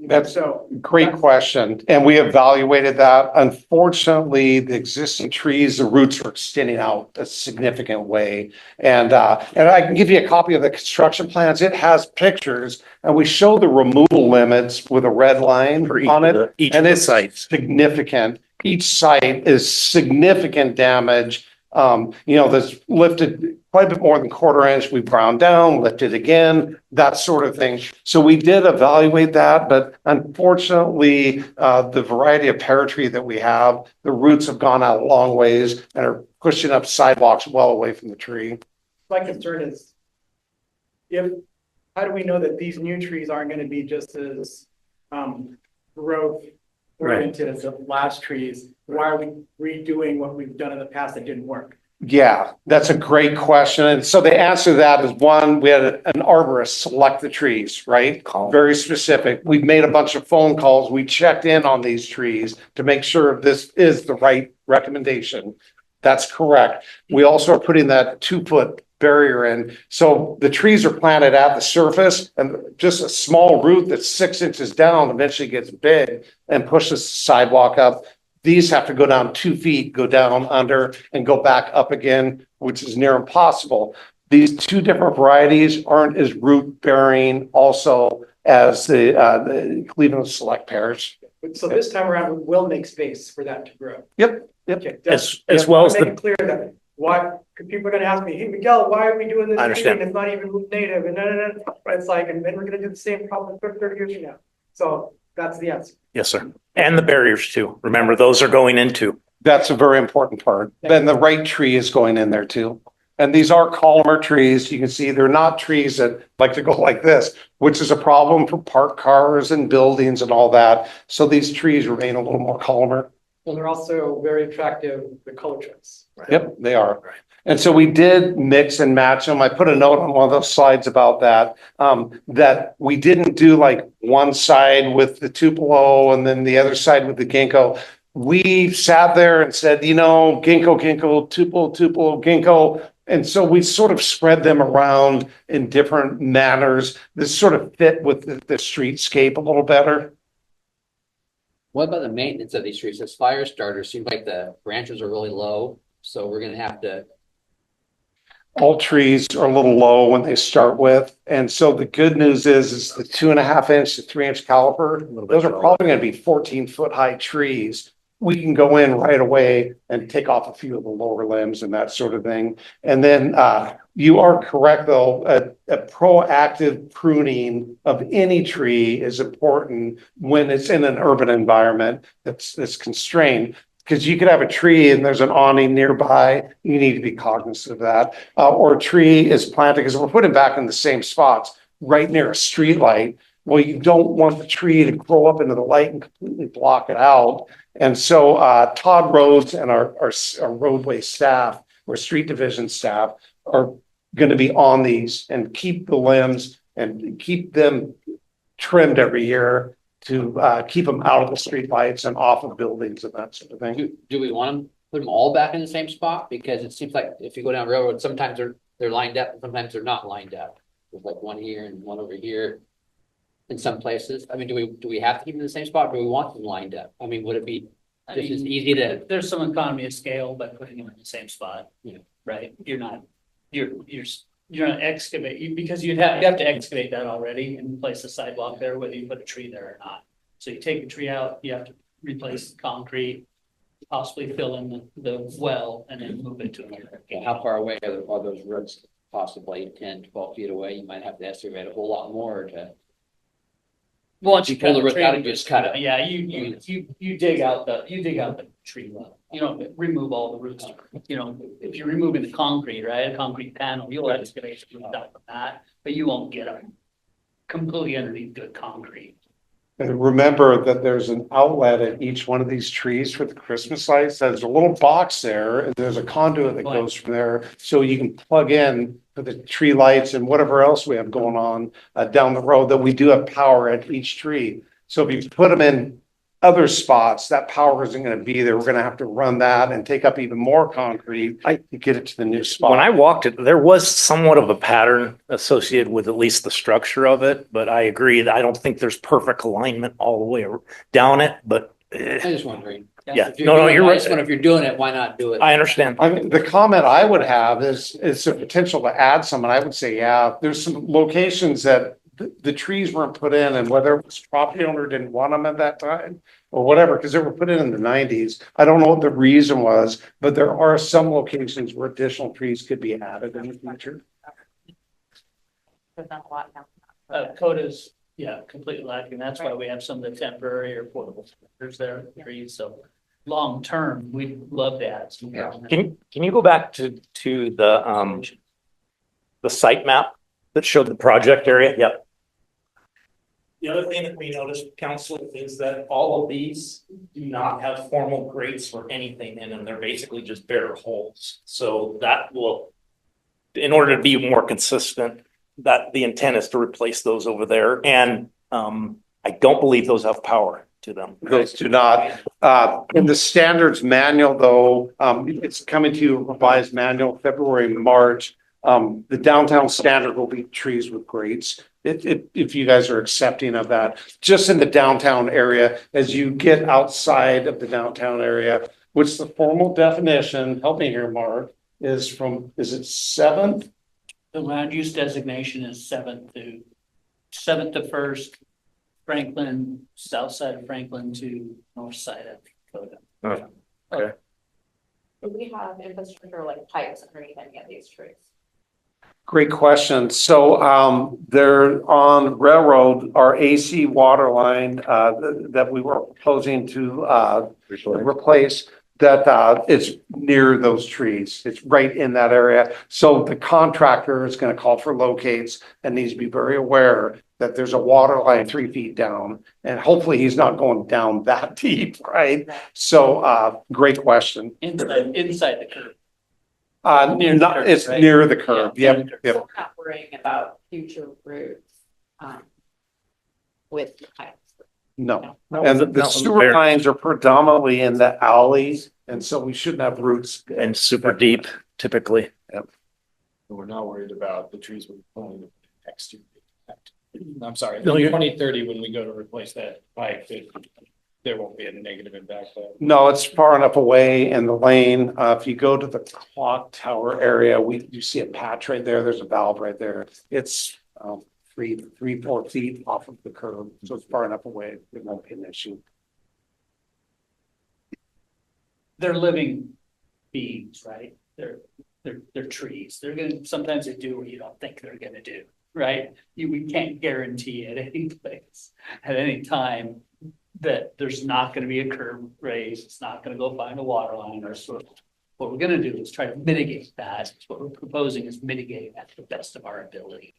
That's So great question. And we evaluated that. Unfortunately, the existing trees, the roots are extending out a significant way. And I can give you a copy of the construction plans. It has pictures and we show the removal limits with a red line For each on of it. the- each And of the it's sites. significant. Each site is significant damage. That's lifted quite a bit more than quarter inch. We ground down, lifted again, that sort of thing. So we did evaluate that, but unfortunately, the variety of pear tree that we have, the roots have gone out a long ways and are pushing up sidewalks well away from the tree. my concern is how do we know that these new trees aren't going to be just as growth oriented as the last trees? Why are we redoing what we've done in the past that didn't work? Yeah, that's a greght question. And so the answer to that is one, we had an arborist select the trees, right? Very specific. We've made a bunch of phone calls. We checked in on these trees to make sure this is the right recommendation. That's correct. We also are putting that 2-foot barrier in. So the trees are planted at the surface and just a small root that's 6 inches down eventually gets big and pushes the sidewalk up. These have to go down 2 feet, go down under and go back up again, which is near impossible. These two different varieties aren't as root bearing also as the Cleveland Select pears. So this time around, we will make space for that to grow. Yep. Okay, As well as make the, it clear that why, people are gonna ask me, hey, Miguel, why are we doing this? I understand. It's not even native and but it's like, and then we're gonna do the same problem 30 years from now. So that's the answer. yes, sir. And the barriers too. Remember, those are going into. That's a very important part. Then the right tree is going in there too. And these are columnar trees. You can see they're not trees that like to go like this, which is a problem for parked cars and buildings and all that. So these trees remain a little more columnar. Well, they're also very attractive, the color choice. Yep, they are. And so we did mix and match them. I put a note on one of those slides about that, that we didn't do like one side with the Tupelo and then the other side with the ginkgo. We sat there and said, ginkgo, Tupelo, ginkgo. And so we sort of spread them around in different manners. This sort of fit with the streetscape a little better. What about the maintenance of these trees? As fire starters, seems like the branches are really low, so we're gonna have to. All trees are a little low when they start with. And so the good news is the 2.5 inch to 3 inch caliper. Those are probably going to be 14-foot high trees. We can go in right away and take off a few of the lower limbs and that sort of thing. And then you are correct, though, a proactive pruning of any tree is important when it's in an urban environment that's constrained. Because you could have a tree and there's an awning nearby. You need to be cognizant of that. Or a tree is planted, because we're putting back in the same spots right near a street light. Well, you don't want the tree to grow up into the light and completely block it out. And so Todd Rhodes and our roadway staff or street division staff are going to be on these and keep the limbs and keep them trimmed every year to keep them out of the street lights and off of buildings and that sort of thing. Do we want to put them all back in the same spot? Because it seems like if you go down railroad, sometimes they're lined up, and sometimes they're not lined up. There's like one here and one over here in some places. I mean, do we have to keep them in the same spot? Or do we want them lined up? I mean, would it be I just as mean, easy to? there's some economy of scale by putting them in the same spot. Yeah. Right? You're not excavate, because you have to excavate that already and place a sidewalk there, whether you put a tree there or not. So you take the tree out, you have to replace the concrete, possibly fill in the well and then move it to another. How far away are those roads? Possibly 10, 12 feet away. You might have to excavate a whole lot more to. Once You you pull cut the the root tree, out and just cut it. yeah, you dig out the tree level. You don't remove all the roots. You know, if you're removing the concrete, right, a concrete panel, you'll excavate the root out from that, but you won't get them completely underneath good concrete. And remember that there's an outlet at each one of these trees for the Christmas lights. There's a little box there and there's a conduit that goes from there. So you can plug in for the tree lights and whatever else we have going on down the road, that we do have power at each tree. So if you put them in other spots, that power isn't going to be there. We're going to have to run that and take up even more concrete to get it to the new spot. When I walked it, there was somewhat of a pattern associated with at least the structure of it, but I agree that I don't think there's perfect alignment all the way down it, but I'm just wondering. Yeah. If you're No, doing it, you're I right. just wonder if you're doing it, why not do it? I understand. I mean, the comment I would have is the potential to add some, and I would say, yeah, there's some locations that the trees weren't put in, and whether it was property owner didn't want them at that time or whatever, because they were put in the 90s. I don't know what the reason was, but there are some locations where additional trees could be added in the future. There's not a lot now. Coda's, yeah, completely lacking. That's why we have some of the temporary or portable structures there, trees. So long term, we'd love to add some. Can you go back to the site map that showed the project area? Yep. The other thing that we noticed, council, is that all of these do not have formal grates or anything in them. They're basically just bare holes. So that will, in order to be more consistent, that the intent is to replace those over there. And I don't believe those have power to them. Those do not. In the standards manual, though, it's coming to you revised manual February, March. The downtown standard will be trees with grates. If you guys are accepting of that, just in the downtown area, as you get outside of the downtown area, which the formal definition, help me here, Mark, is it 7th? The land use designation is 7th to 1st, Franklin, south side of Franklin to north side of Coda. Do we have infrastructure like pipes underneath any of these trees? Great question. So they're on Railroad, our AC water line that we were proposing to replace, that it's near those trees. It's right in that area. So the contractor is going to call for locates and needs to be very aware that there's a water line 3 feet down, and hopefully he's not going down that deep, right? So great question. Inside the curb. Near the curb, it's right? near the curb. Yeah, Yep. near Yep. So we're not worrying about future routes with the pipes. No. That And was- that the was sewer bare lines are predominantly in the alleys, and so we shouldn't have roots. and super deep typically. We're not worried about the trees we're pulling next year. I'm sorry, No, in you're- 2030, when we go to replace that pipe, there won't be a negative impact. No, it's far enough away in the lane. If you go to the clock tower area, you see a patch right there. There's a valve right there. It's 4 feet off of the curb, so it's far enough away. It won't be an issue. They're living beings, right? They're trees. Sometimes they do what you don't think they're gonna do, right? We can't guarantee at any place, at any time, that there's not gonna be a curb raised, it's not gonna go find a water line or sort of. What we're gonna do is try to mitigate that. What we're proposing is mitigating that to the best of our ability.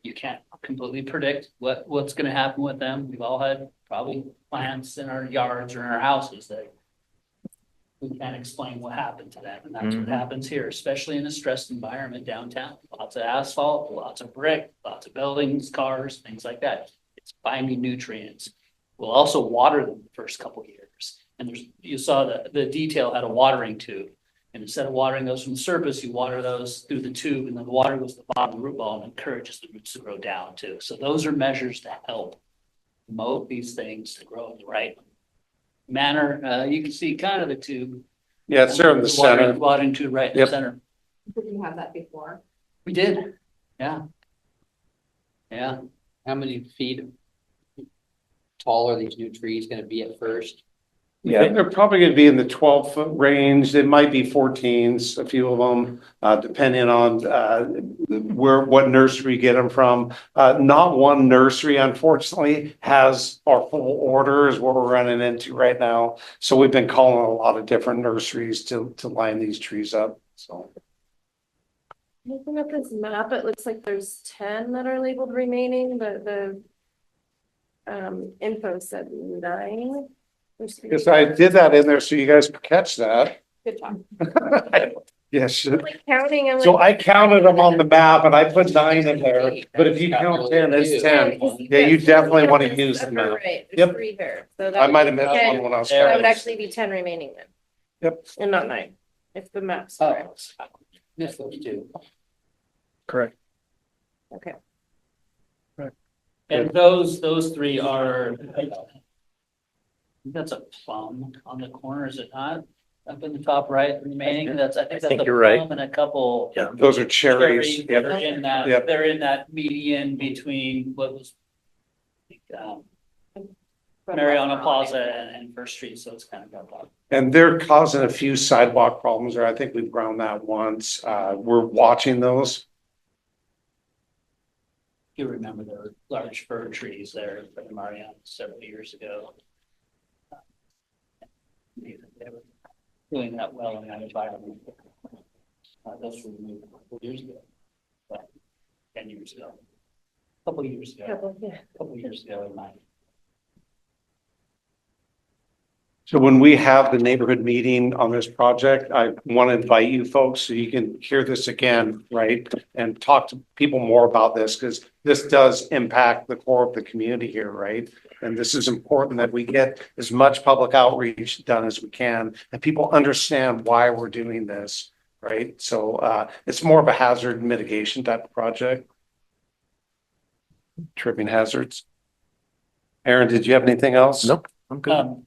You can't completely predict what's gonna happen with them. We've all had probably plants in our yards or in our houses that we can't explain what happened to them, and that's what happens here, especially in a stressed environment downtown. Lots of asphalt, lots of brick, lots of buildings, cars, things like that. It's finding nutrients. We'll also water them the first couple of years. And you saw the detail had a watering tube. And instead of watering those from the surface, you water those through the tube, and then the water goes to the bottom of the root ball and encourages the roots to grow down too. So those are measures to help promote these things to grow in the right manner. You can see kind of the tube. Yeah, it's there in the center. Watering tube right in the Yep. center. Did you have that before? We did, yeah. Yeah, How many feet tall are these new trees gonna be at first? Yeah, they're probably gonna be in the 12-foot range. It might be 14s, a few of them, depending on what nursery you get them from. Not one nursery, unfortunately, has our full order is what we're running into right now. So we've been calling a lot of different nurseries to line these trees up, so. Looking at this map, it looks like there's 10 that are labeled remaining, but the info said 9. Yes, I did that in there so you guys could catch that. Good job. Yes. I'm like counting, I'm So like. I counted them on the map and I put 9 in there, but if you count 10, it's 10. Yeah, you definitely want to use the Upper map. right, there's Yep. 3 here. So I that might would have be missed 10. one when I was That That would counting. actually be 10 remaining then. Yep. And not 9, if the map's Oh, correct. missed those two. Correct. Okay. and those three are. That's a plum on the corner, is it not? Up in the top right remaining, I think that's a you're right. plum and a couple. Yeah. Those are cherries. That are Yep. in that, Yep. they're in that median between what was. Mariana Plaza and First Street, so it's kind of got that. And they're causing a few sidewalk problems, or I think we've ground that once. We're watching those. You remember there were large fir trees there in front of Mariana several years ago. They were doing that well in that environment. Those were removed a couple years ago. But 10 years ago. Couple years ago, Yeah. couple years ago in my. So when we have the neighborhood meeting on this project, I want to invite you folks so you can hear this again, right? And talk to people more about this because this does impact the core of the community here, right? And this is important that we get as much public outreach done as we can and people understand why we're doing this, right? So it's more of a hazard mitigation type of project. Tripping hazards. Aaron, did you have anything else? Nope, I'm good.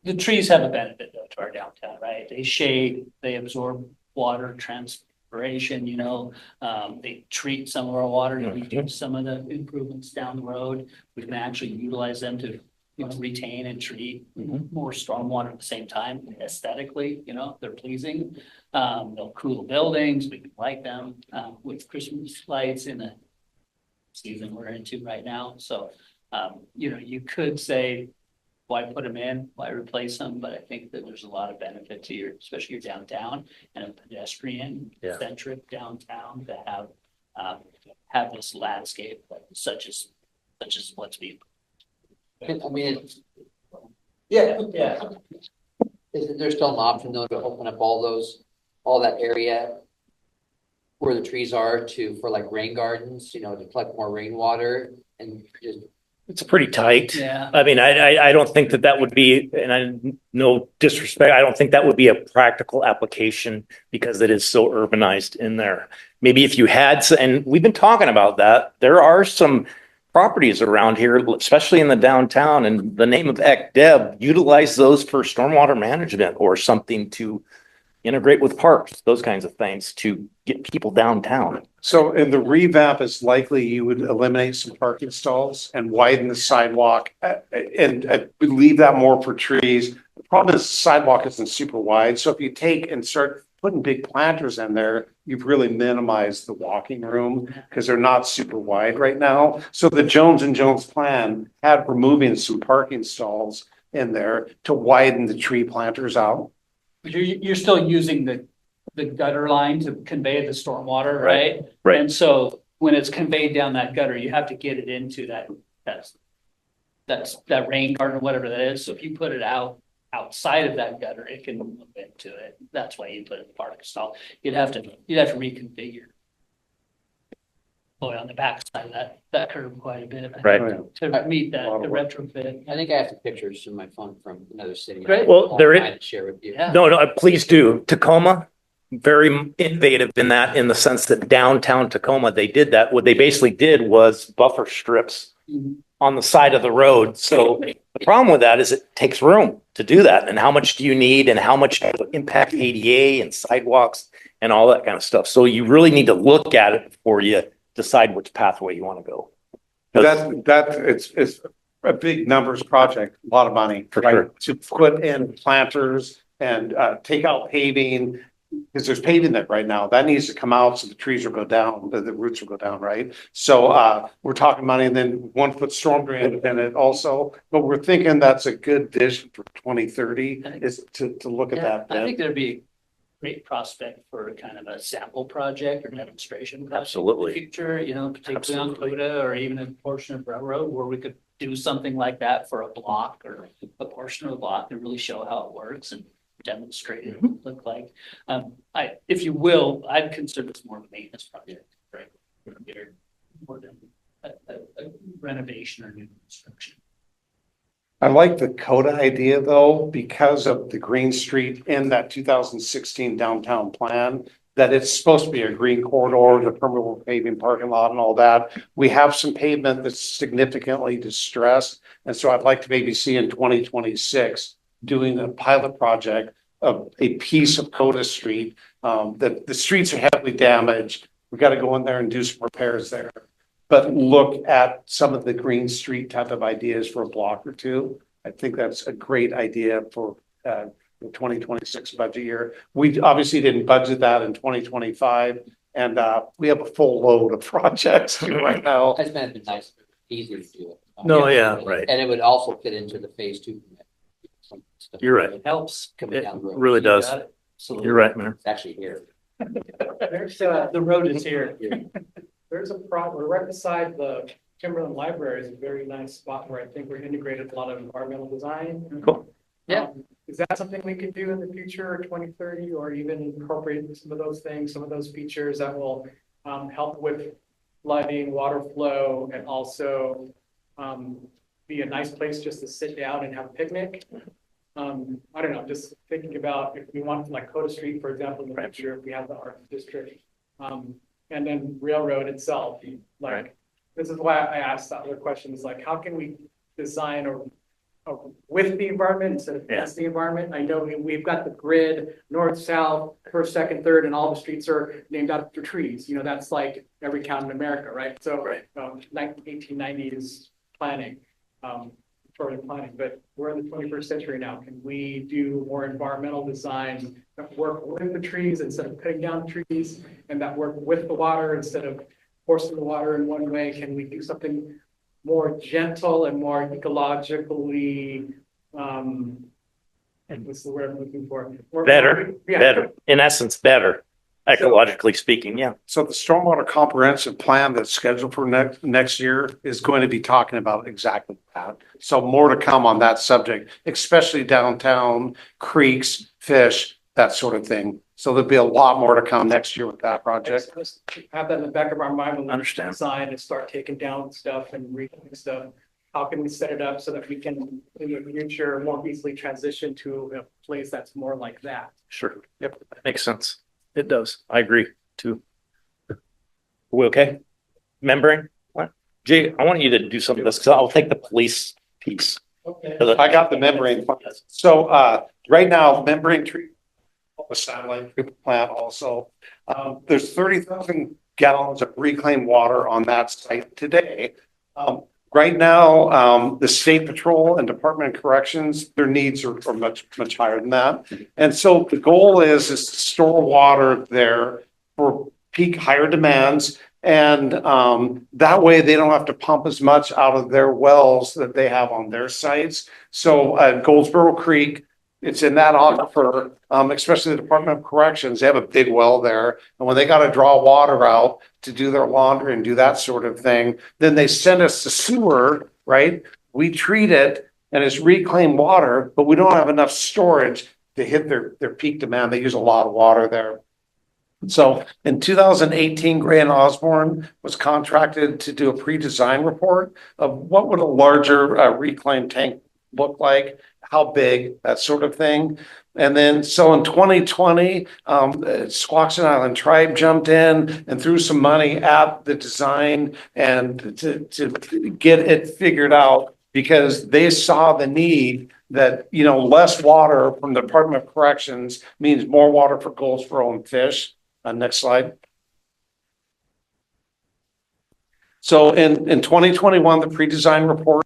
The trees have a benefit though to our downtown, right? They shade, they absorb water transpiration, they treat some of our water, we do some of the improvements down the road. We can actually utilize them to, retain and treat more stormwater at the same time aesthetically, they're pleasing. They'll cool buildings, we can light them with Christmas lights in the season we're into right now. So, you could say, why put them in? Why replace them? But I think that there's a lot of benefit to especially your downtown and a pedestrian centric downtown to have this landscape such as what's being. I mean, Yeah. isn't there still an option though to open up all that area where the trees are for like rain gardens, to collect more rainwater and just. It's pretty tight. Yeah. I mean, I don't think that would be, and I no disrespect, I don't think that would be a practical application because it is so urbanized in there. Maybe if you had, and we've been talking about that, there are some properties around here, especially in the downtown, and the name of ECDEB, utilize those for stormwater management or something to integrate with parks, those kinds of things to get people downtown. So in the revamp is likely you would eliminate some parking stalls and widen the sidewalk and leave that more for trees. The problem is the sidewalk isn't super wide. So if you take and start putting big planters in there, you've really minimized the walking room because they're not super wide right now. So the Jones and Jones plan had removing some parking stalls in there to widen the tree planters out. You're still using the gutter line to convey the stormwater, right? Right. And so when it's conveyed down that gutter, you have to get it into that rain garden or whatever that is. So if you put it outside of that gutter, it can move into it. That's why you put it in the parking stall. You'd have to reconfigure. Boy, on the back side of that curve quite a bit. I think, Right. To meet that, the retrofit. I think I have some pictures in my phone from another city. Great. Well, there I'll share with you. Yeah. No, please do. Tacoma, very innovative in that, in the sense that downtown Tacoma, they did that. What they basically did was buffer strips Mhm. on the side of the road. So the problem with that is it takes room to do that. And how much do you need and how much does it impact ADA and sidewalks and all that kind of stuff. So you really need to look at it before you decide which pathway you want to go. It's a big numbers project, a lot of money, For right? sure. To put in planters and take out paving, because there's paving there right now. That needs to come out so the trees will go down, the roots will go down, right? So we're talking money and then 1 foot storm drain in it also. But we're thinking that's a good vision for 2030 is to look at Yeah, that. I think there'd be a great prospect for kind of a sample project or demonstration project. Absolutely. In the future, particularly on Coda or even a portion of Railroad where we could do something like that for a block or a portion of the block and really show how it works and demonstrate it would look like. If you will, I'd consider this more of a maintenance project, right? More than a renovation or new construction. I like the Coda idea though, because of the Green Street in that 2016 downtown plan, that it's supposed to be a green corridor, the permeable paving parking lot and all that. We have some pavement that's significantly distressed. And so I'd like to maybe see in 2026 doing a pilot project of a piece of Coda Street. The streets are heavily damaged. We got to go in there and do some repairs there. But look at some of the Green Street type of ideas for a block or two. I think that's a great idea for the 2026 budget year. We obviously didn't budget that in 2025, and we have a full load of projects right now. It's been nice, easier to do it. No, yeah, right. And it would also fit into the phase 2. Some stuff You're right. It helps. Coming It down the road. really does. Got it. Absolutely. You're right, man. It's actually here. The road is here. There's a we're right beside the Timberland Library is a very nice spot where I think we're integrated a lot of environmental design. Cool. Yeah. Is that something we could do in the future, 2030, or even incorporate some of those things, some of those features that will help with flooding, water flow, and also be a nice place just to sit down and have a picnic? I don't know, just thinking about if we want like Coda Street, for example, in the future, if we have the art district. And then Railroad itself, like, this is why I asked the other questions, like, how can we design with the environment instead of against the environment? I know we've got the grid, north, south, first, second, third, and all the streets are named after trees. That's like every county in America, right? So 1890s planning, Victorian planning, but we're in the 21st century now. Can we do more environmental design that work with the trees instead of cutting down trees, and that work with the water instead of forcing the water in one way? Can we do something more gentle and more ecologically, what's the word I'm looking for? Better, Yeah. better. In essence, better, ecologically speaking. Yeah. So the stormwater comprehensive plan that's scheduled for next year is going to be talking about exactly that. So more to come on that subject, especially downtown, creeks, fish, that sort of thing. So there'll be a lot more to come next year with that project. Let's have that in the back of our mind when we Understand. design and start taking down stuff and redoing stuff. How can we set it up so that we can, in the future, more easily transition to a place that's more like that? Sure. Yep. That makes sense. It does. I agree too. Are we okay? Membrane? What? Jay, I want you to do some of this because I'll take the police piece. Okay. I got the membrane. So right now, membrane treatment, the satellite treatment plant also. There's 30,000 gallons of reclaimed water on that site today. Right now, the State Patrol and Department of Corrections, their needs are much, much higher than that. And so the goal is to store water there for peak higher demands. And that way they don't have to pump as much out of their wells that they have on their sites. So Goldsboro Creek, it's in that aquifer, especially the Department of Corrections. They have a big well there. And when they got to draw water out to do their laundry and do that sort of thing, then they send us the sewer, right? We treat it and it's reclaimed water, but we don't have enough storage to hit their peak demand. They use a lot of water there. So in 2018, Gray and Osborne was contracted to do a pre-design report of what would a larger reclaimed tank look like, how big, that sort of thing. And then, so in 2020, Squaxin Island Tribe jumped in and threw some money at the design and to get it figured out, because they saw the need that, you know, less water from the Department of Corrections means more water for Goldsboro and fish. Next slide. So in 2021, the pre-design report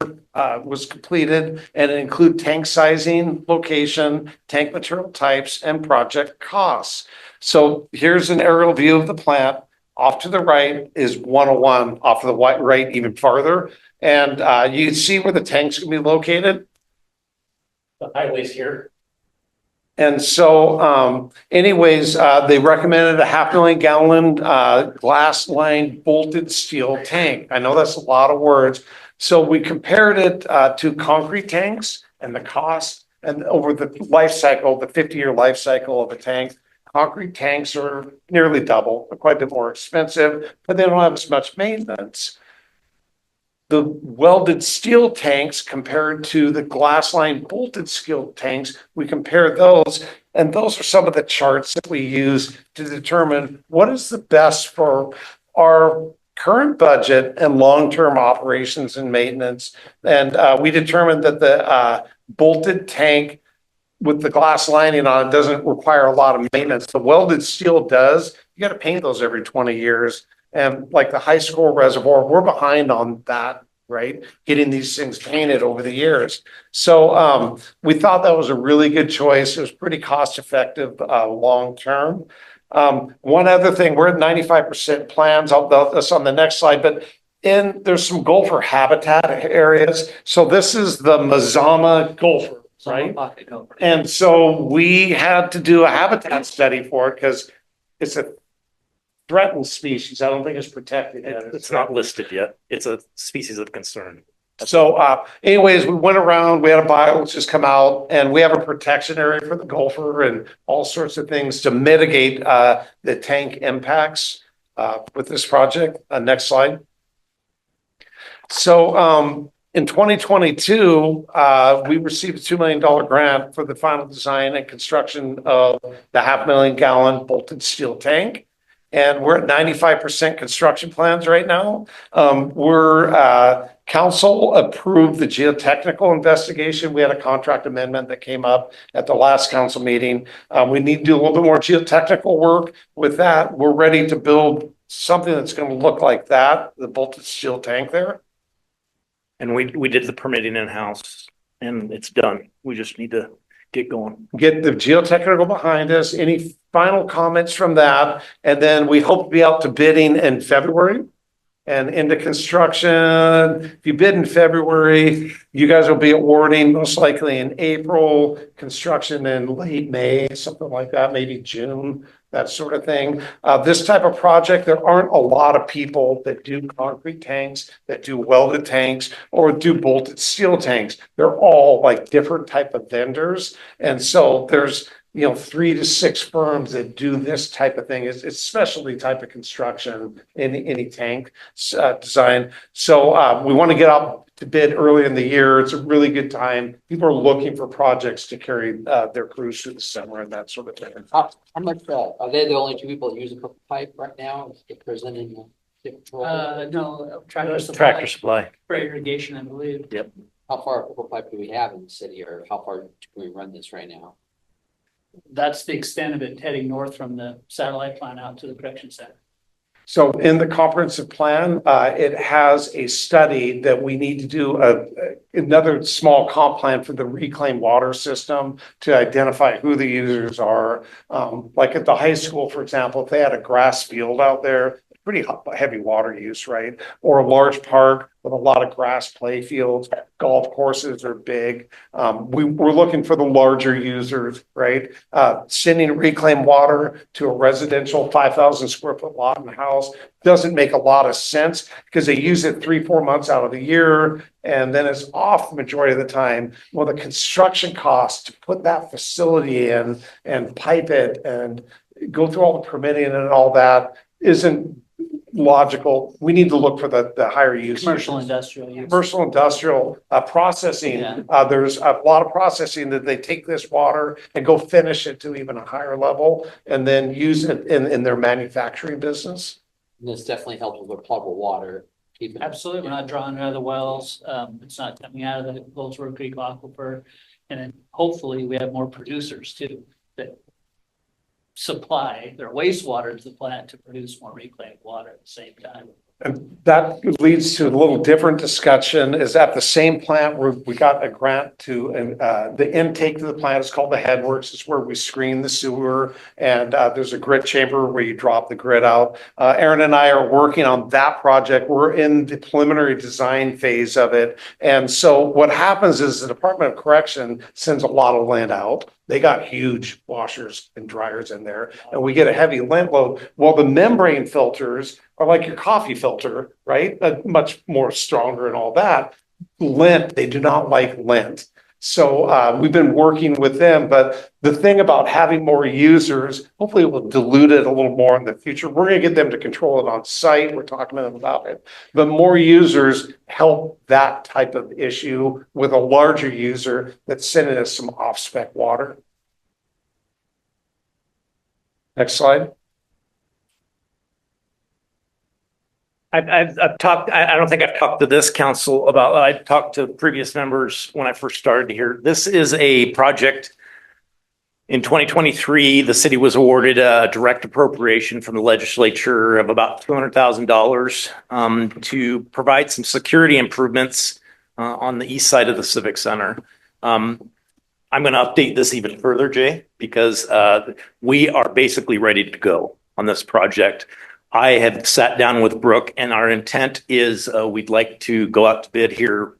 was completed, and it included tank sizing, location, tank material types, and project costs. So here's an aerial view of the plant. Off to the right is 101, off to the right even farther. And you can see where the tank's gonna be located. The highway's here. And so anyways, they recommended a 500,000 gallon glass lined bolted steel tank. I know that's a lot of words. So we compared it to concrete tanks and the cost, and over the life cycle, the 50-year life cycle of a tank. Concrete tanks are nearly double, quite a bit more expensive, but they don't have as much maintenance. The welded steel tanks compared to the glass line bolted steel tanks, we compared those, and those are some of the charts that we use to determine what is the best for our current budget and long-term operations and maintenance. And we determined that the bolted tank with the glass lining on it doesn't require a lot of maintenance. The welded steel does. You got to paint those every 20 years. And like the high school reservoir, we're behind on that, right? Getting these things painted over the years. So we thought that was a really good choice. It was pretty cost effective long-term. One other thing, we're at 95% plans. That's on the next slide, but there's some gopher habitat areas. So this is the Mazama gopher, right? And so we had to do a habitat study for it because it's a threatened species. I don't think it's protected yet. It's not listed yet. It's a species of concern. So anyways, we went around, we had a biologist come out, and we have a protection area for the gopher and all sorts of things to mitigate the tank impacts with this project. Next slide. So in 2022, we received a $2 million grant for the final design and construction of the 500,000 gallon bolted steel tank. And we're at 95% construction plans right now. Council approved the geotechnical investigation. We had a contract amendment that came up at the last council meeting. We need to do a little bit more geotechnical work with that. We're ready to build something that's going to look like that, the bolted steel tank there. And we did the permitting in-house and it's done. We just need to get going. Get the geotechnical behind us. Any final comments from that? And then we hope to be out to bidding in February and into construction. If you bid in February, you guys will be awarding most likely in April, construction in late May, something like that, maybe June, that sort of thing. This type of project, there aren't a lot of people that do concrete tanks, that do welded tanks, or do bolted steel tanks. They're all like different type of vendors. And so there's 3 to 6 firms that do this type of thing. It's specialty type of construction in any tank design. So we want to get out to bid early in the year. It's a really good time. People are looking for projects to carry their crews through the summer and that sort of thing. How much are they the only 2 people that use a purple pipe right now? Is it present in the No, Tractor Supply. for irrigation, I believe. Yep. how far of purple pipe do we have in the city, or how far can we run this right now? That's the extent of it heading north from the satellite plant out to the correction center. So in the comprehensive plan, it has a study that we need to do another small comp plan for the reclaimed water system to identify who the users are. Like at the high school, for example, if they had a grass field out there, pretty heavy water use, right? Or a large park with a lot of grass play fields, golf courses are big. We're looking for the larger users, right? Sending reclaimed water to a residential 5,000 square foot lot and house doesn't make a lot of sense because they use it 3-4 months out of the year and then it's off the majority of the time. Well, the construction cost to put that facility in and pipe it and go through all the permitting and all that isn't logical. We need to look for the higher use. Commercial industrial use. Commercial industrial processing. Yeah. There's a lot of processing that they take this water and go finish it to even a higher level and then use it in their manufacturing business. And this definitely helps with potable water. keeping it- Absolutely, we're not drawing it out of the wells, it's not coming out of the Goldsboro Creek aquifer. And then hopefully we have more producers too, that supply their wastewater to the plant to produce more reclaimed water at the same time. And that leads to a little different discussion is at the same plant where we got a grant to, the intake to the plant is called the headworks. It's where we screen the sewer and there's a grit chamber where you drop the grit out. Aaron and I are working on that project. We're in the preliminary design phase of it. And so what happens is the Department of Correction sends a lot of land out. They got huge washers and dryers in there and we get a heavy lint load. Well, the membrane filters are like your coffee filter, right? Much more stronger and all that. Lint, they do not like lint. So we've been working with them, but the thing about having more users, hopefully it will dilute it a little more in the future. We're gonna get them to control it on site. We're talking to them about it. But more users help that type of issue with a larger user that's sending us some off-spec water. Next slide. I've talked, I don't think I've talked to this council about, I talked to previous members when I first started here. This is a project. In 2023, the city was awarded a direct appropriation from the legislature of about $200,000 to provide some security improvements on the east side of the Civic Center. I'm going to update this even further, Jay, because we are basically ready to go on this project. I have sat down with Brooke and our intent is we'd like to go out to bid here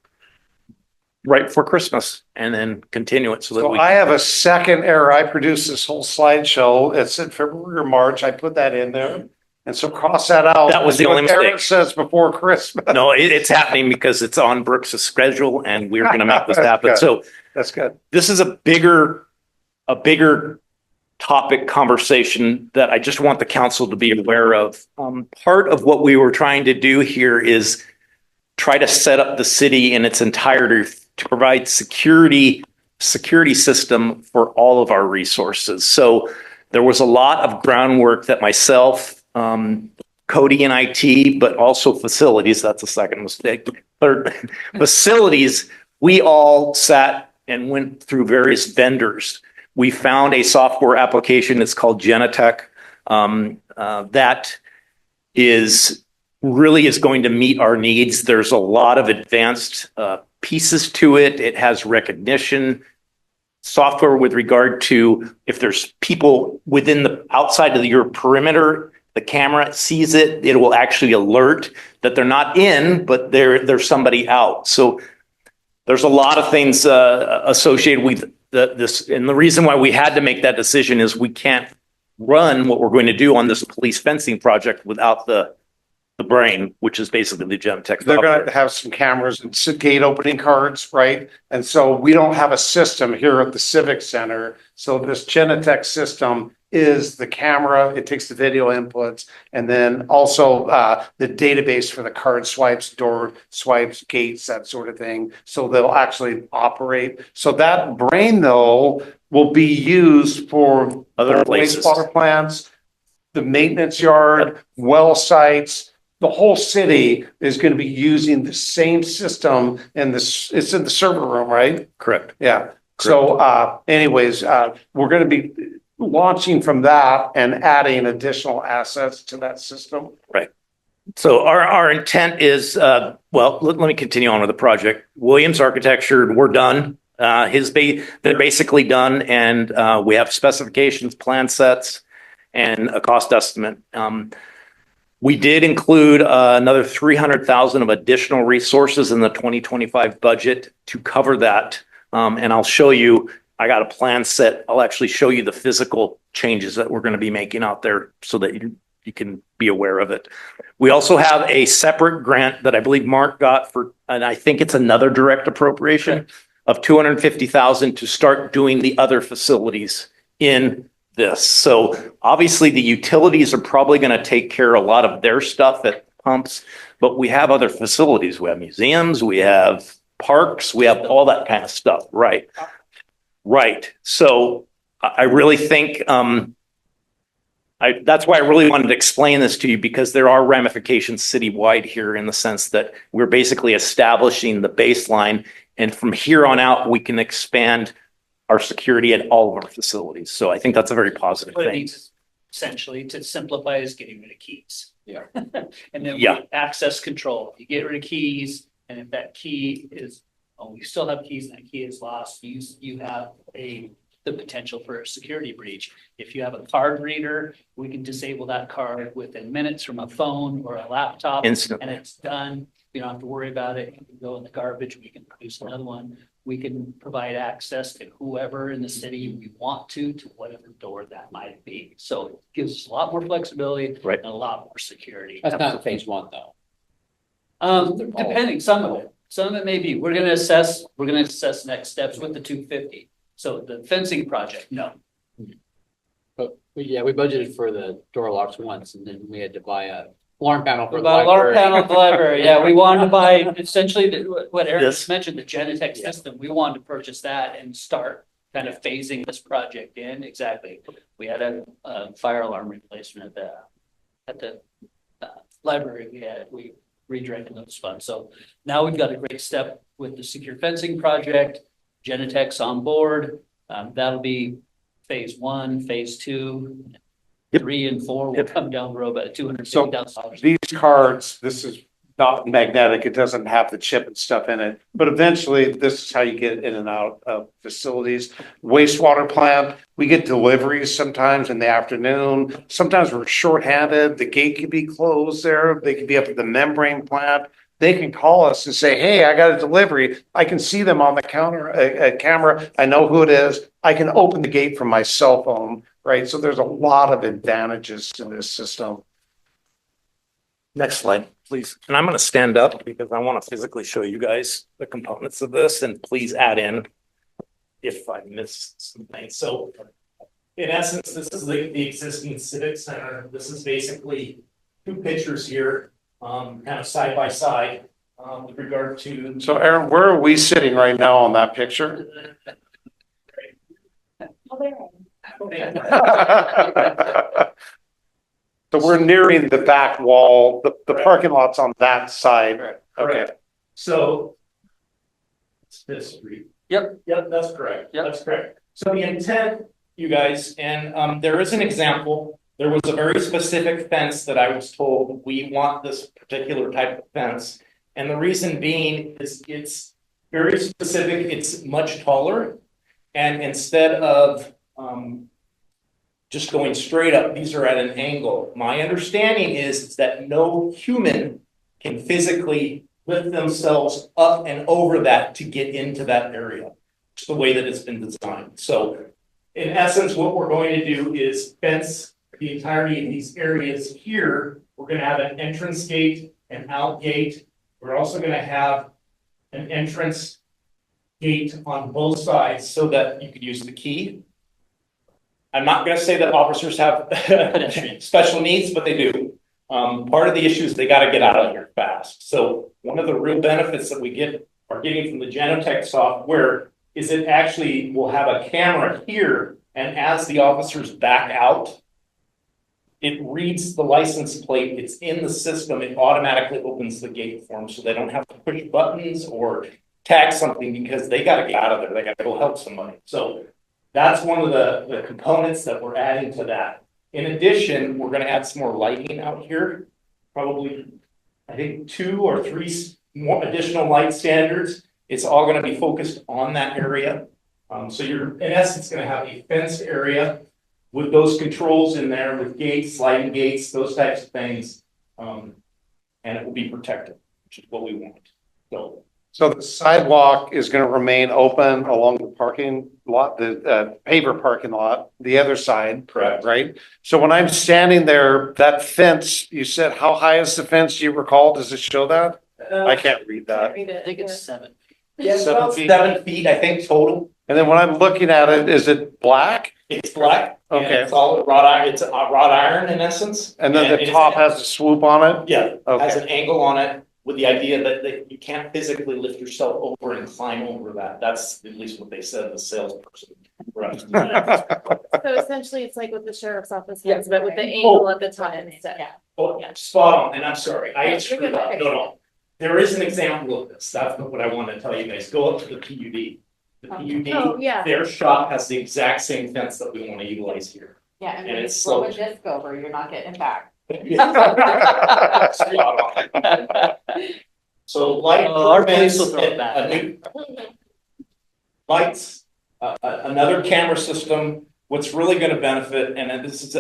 right before Christmas and then continue it so that So I have a second error. I produced this whole slideshow. It's in February or March. I put that in there. And so cross that out. That was the only What Eric mistake. says before Christmas. No, it's happening because it's on Brooks' schedule and we're going to make this happen. Good. So That's good. this is a bigger topic conversation that I just want the council to be aware of. Part of what we were trying to do here is try to set up the city in its entirety to provide security system for all of our resources. So there was a lot of groundwork that myself, Cody and IT, but also facilities, that's a second mistake. Third, facilities, we all sat and went through various vendors. We found a software application. It's called Genetec. That is going to meet our needs. There's a lot of advanced pieces to it. It has recognition software with regard to if there's people within the outside of your perimeter, the camera sees it. It will actually alert that they're not in, but there's somebody out. So there's a lot of things associated with this, and the reason why we had to make that decision is we can't run what we're going to do on this police fencing project without the brain, which is basically the Genetec. They're going to have some cameras and gate opening cards, right? And so we don't have a system here at the Civic Center. So this Genetec system is the camera. It takes the video inputs and then also the database for the card swipes, door swipes, gates, that sort of thing. So they'll actually operate. So that brain though will be used for Other places. wastewater plants, the maintenance yard, well sites. The whole city is going to be using the same system and this, it's in the server room, right? Correct. Yeah. So anyways, we're going to be launching from that and adding additional assets to that system. Right. So our intent is, well, let me continue on with the project. Williams Architecture, we're done. They're basically done, and we have specifications, plan sets, and a cost estimate. We did include another 300,000 of additional resources in the 2025 budget to cover that. And I'll show you, I got a plan set. I'll actually show you the physical changes that we're going to be making out there so that you can be aware of it. We also have a separate grant that I believe Mark got for, and I think it's another direct appropriation of 250,000 to start doing the other facilities in this. So obviously the utilities are probably going to take care of a lot of their stuff at pumps, but we have other facilities. We have museums, we have parks, we have all that kind of stuff. Right. Right. So I really think, that's why I really wanted to explain this to you, because there are ramifications citywide here in the sense that we're basically establishing the baseline. And from here on out, we can expand our security at all of our facilities. So I think that's a very positive What it thing. needs essentially to simplify is getting rid of keys. Yeah. And then Yeah. access control. You get rid of keys, and if that key is, you still have keys and that key is lost, you have the potential for a security breach. If you have a card reader, we can disable that card within minutes from a phone or a laptop. Instantly. And it's done. You don't have to worry about it. You can go in the garbage. We can produce another one. We can provide access to whoever in the city we want to whatever door that might be. So it gives us a lot more flexibility. Right. And a lot more security. That's not phase one though. Depending, some of it may be, we're gonna assess next steps with the 250. So the fencing project, no. But yeah, we budgeted for the door locks once and then we had to buy a alarm panel for the About alarm library. panel at the library, yeah, we wanted to buy essentially what Eric This. just mentioned, the Genetec system, we wanted to purchase that and start kind of phasing this project in, exactly. We had a fire alarm replacement at the library, we redirected those funds, so now we've got a great step with the secure fencing project, Genetec's on board, that'll be phase one, phase two. Yep. 3 and 4 will Yep. come down the road about $250,000. These cards, this is not magnetic, it doesn't have the chip and stuff in it, but eventually this is how you get in and out of facilities. Wastewater plant, we get deliveries sometimes in the afternoon. Sometimes we're shorthanded, the gate can be closed there, they can be up at the membrane plant. They can call us and say, hey, I got a delivery. I can see them on the counter, a camera. I know who it is. I can open the gate from my cell phone, right? So there's a lot of advantages to this system. Next slide, please. And I'm going to stand up because I want to physically show you guys the components of this, and please add in if I miss something. So in essence, this is the existing Civic Center. This is basically two pictures here, kind of side by side, with regard to. So Aaron, where are we sitting right now on that picture? So we're nearing the back wall, the parking lot's on that side. Okay. Correct. So it's this street. Yep, that's correct. Yep. That's correct. So the intent, you guys, and there is an example. There was a very specific fence that I was told we want this particular type of fence. And the reason being is it's very specific, it's much taller. And instead of just going straight up, these are at an angle. My understanding is that no human can physically lift themselves up and over that to get into that area. It's the way that it's been designed. So in essence, what we're going to do is fence the entirety of these areas here. We're going to have an entrance gate, an out gate. We're also going to have an entrance gate on both sides so that you could use the key. I'm not going to say that officers have special needs, but they do. Part of the issue is they got to get out of here fast. So one of the real benefits that we are getting from the Genetec software is it actually will have a camera here, and as the officers back out, it reads the license plate. It's in the system. It automatically opens the gate for them, so they don't have to push buttons or tag something because they got to get out of there. They got to go help somebody. So that's one of the components that we're adding to that. In addition, we're going to add some more lighting out here. Probably, I think 2 or 3 more additional light standards. It's all going to be focused on that area. So you're, in essence, going to have a fenced area with those controls in there with gates, sliding gates, those types of things. And it will be protected, which is what we want. So the sidewalk is gonna remain open along the parking lot, the paver parking lot, the other side. Correct. Right? So when I'm standing there, that fence, you said, how high is the fence? Do you recall? Does it show that? I can't read that. Read it, I think yeah. it's 7. Yes, 7 about feet. 7 feet, I think, total. And then when I'm looking at it, is it black? It's black. and Okay. It's all wrought iron, it's wrought iron in essence. And then the it's- top has a swoop on it? Yeah, has Okay. an angle on it with the idea that you can't physically lift yourself over and climb over that. That's at least what they said, the salesperson. Right. So essentially, it's like what the sheriff's office Yeah, has, but with the right. angle at the top instead. Yeah. Oh, spot on, and I'm sorry, I Yeah, had screwed you're up, good. no. There is an example of this, that's what I want to tell you guys, go up to the PUD. The Oh, PUD, yeah. their shop has the exact same fence that we want to utilize here. Yeah, and And when you it's throw a sloped. disc over, you're not getting back. Spot on. So light Oh, our police will improvements, throw it back. a new lights, another camera system. What's really going to benefit, and this is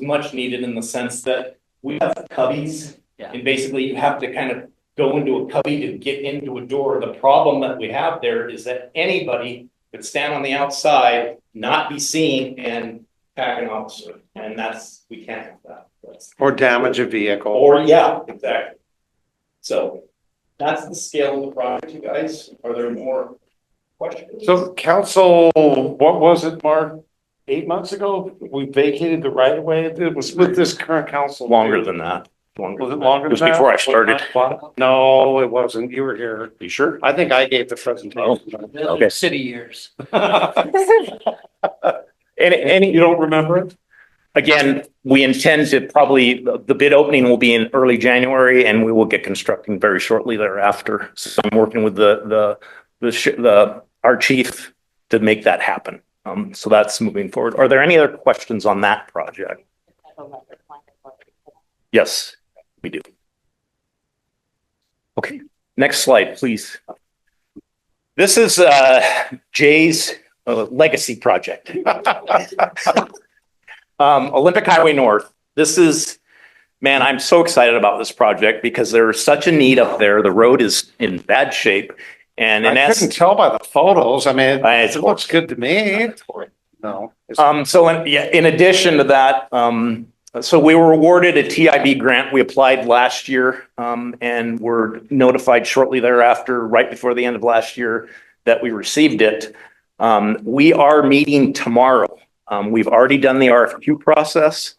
much needed in the sense that we have cubbies. Yeah. And basically you have to kind of go into a cubby to get into a door. The problem that we have there is that anybody could stand on the outside, not be seen and pack an officer. And we can't have that. Or damage a vehicle? Or, yeah, exactly. So that's the scale of the project, you guys. Are there more questions? So council, what was it, Mark? 8 months ago, we vacated the right of way. It was with this current council. Longer than that. Longer Was it than that. longer It was than that? before I started. No, it wasn't. You were here. You sure? I think I gave the presentation. Okay. City years. And You don't remember it? again, we intend to probably, the bid opening will be in early January and we will get constructing very shortly thereafter. So I'm working with our chief to make that happen. So that's moving forward. Are there any other questions on that project? Yes, we do. Okay, next slide, please. This is Jay's legacy project. Olympic Highway North. This is, man, I'm so excited about this project because there's such a need up there. The road is in bad shape. And in I couldn't essence, tell by the photos. I mean, It's it looks good to me. No. so in addition to that, so we were awarded a TIB grant. We applied last year and were notified shortly thereafter, right before the end of last year, that we received it. We are meeting tomorrow. We've already done the RFQ process.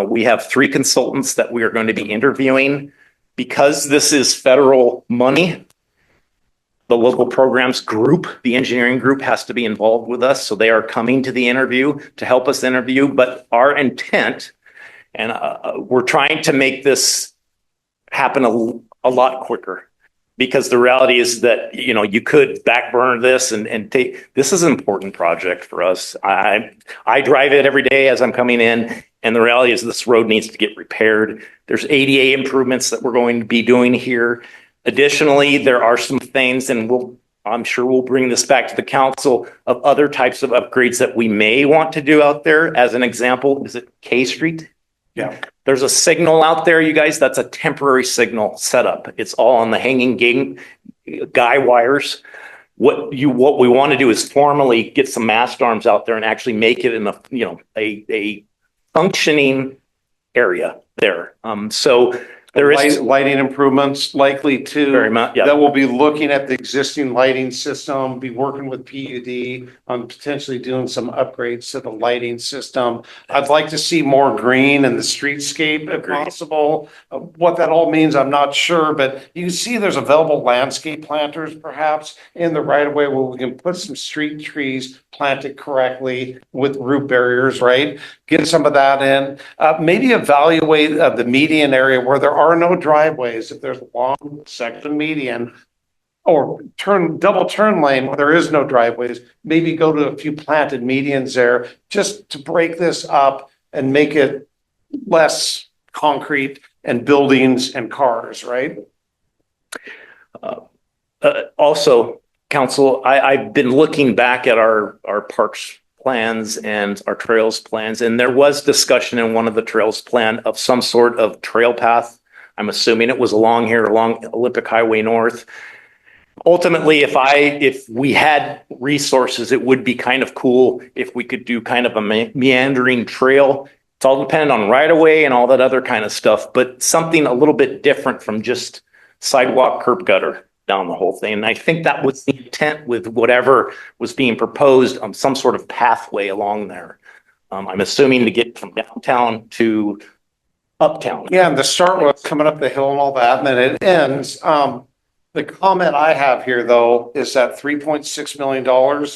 We have 3 consultants that we are going to be interviewing. Because this is federal money, the local programs group, the engineering group has to be involved with us. So they are coming to the interview to help us interview. But our intent, and we're trying to make this happen a lot quicker. Because the reality is that, you could backburn this and take, this is an important project for us. I drive it every day as I'm coming in, and the reality is this road needs to get repaired. There's ADA improvements that we're going to be doing here. Additionally, there are some things, and I'm sure we'll bring this back to the council, of other types of upgrades that we may want to do out there. As an example, is it K Street? Yeah. There's a signal out there, you guys, that's a temporary signal setup. It's all on the hanging guy wires. What we want to do is formally get some mast arms out there and actually make it in a functioning area there. So there is Lighting improvements likely too. very much, yeah. That we'll be looking at the existing lighting system, be working with PUD on potentially doing some upgrades to the lighting system. I'd like to see more green in the streetscape if Agreed. possible. What that all means, I'm not sure, but you can see there's available landscape planters perhaps in the right of way where we can put some street trees planted correctly with root barriers, right? Get some of that in. Maybe evaluate the median area where there are no driveways. If there's a long section median or double turn lane where there is no driveways, maybe go to a few planted medians there just to break this up and make it less concrete and buildings and cars, right? Also, council, I've been looking back at our parks plans and our trails plans, and there was discussion in one of the trails plan of some sort of trail path I'm assuming it was along here, along Olympic Highway North. Ultimately, if we had resources, it would be kind of cool if we could do kind of a meandering trail. It's all dependent on right of way and all that other kind of stuff, but something a little bit different from just sidewalk curb gutter down the whole thing. And I think that was the intent with whatever was being proposed, some sort of pathway along there. I'm assuming to get from downtown to uptown. Yeah, and the start was coming up the hill and all that, and then it ends. The comment I have here, though, is that $3.6 million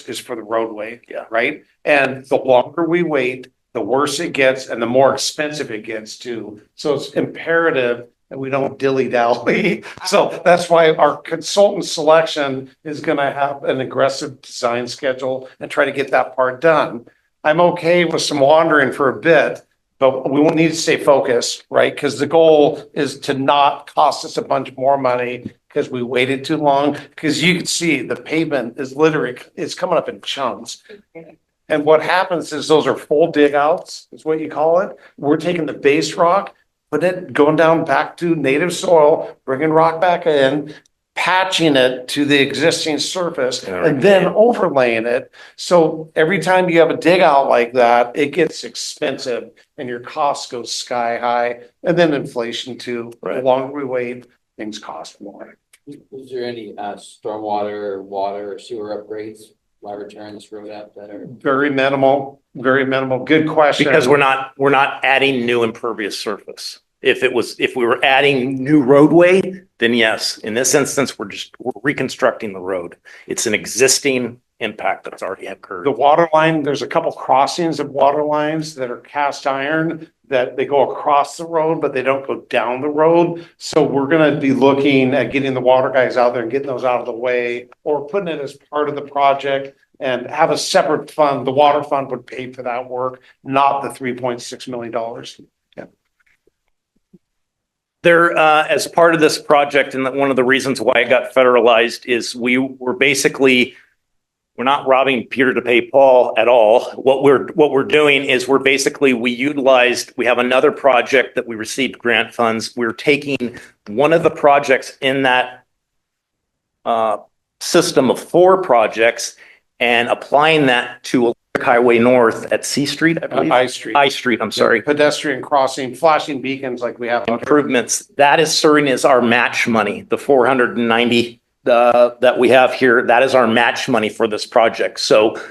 is for the roadway. Yeah. Right? And the longer we wait, the worse it gets and the more expensive it gets too. So it's imperative that we don't dilly-dally. So that's why our consultant selection is gonna have an aggressive design schedule and try to get that part done. I'm okay with some wandering for a bit, but we won't need to stay focused, right? Because the goal is to not cost us a bunch more money because we waited too long. Because you can see the pavement is literally, it's coming up in chunks. And what happens is those are full dig outs, is what you call it. We're taking the base rock, but it going down back to native soil, bringing rock back in, patching it to the existing surface, and then overlaying it. So every time you have a dig out like that, it gets expensive and your costs go sky high. And then inflation too. The longer we wait, things cost more. Is there any stormwater, water, or sewer upgrades while we're tearing this road out that are? Very minimal, very minimal. Good question. Because we're not adding new impervious surface. If we were adding new roadway, then yes. In this instance, we're reconstructing the road. It's an existing impact that's already occurred. The water line, there's a couple crossings of water lines that are cast iron that they go across the road, but they don't go down the road. So we're gonna be looking at getting the water guys out there and getting those out of the way, or putting it as part of the project and have a separate fund. The water fund would pay for that work, not the $3.6 million. Yeah. There, as part of this project, and one of the reasons why it got federalized is we're not robbing Peter to pay Paul at all. What we're doing is we have another project that we received grant funds. We're taking one of the projects in that system of 4 projects and applying that to Highway North at C Street, I believe. I Street. I Street, I'm sorry. Pedestrian crossing, flashing beacons like we have. Improvements. That is serving as our match money, the 490 that we have here. That is our match money for this project. So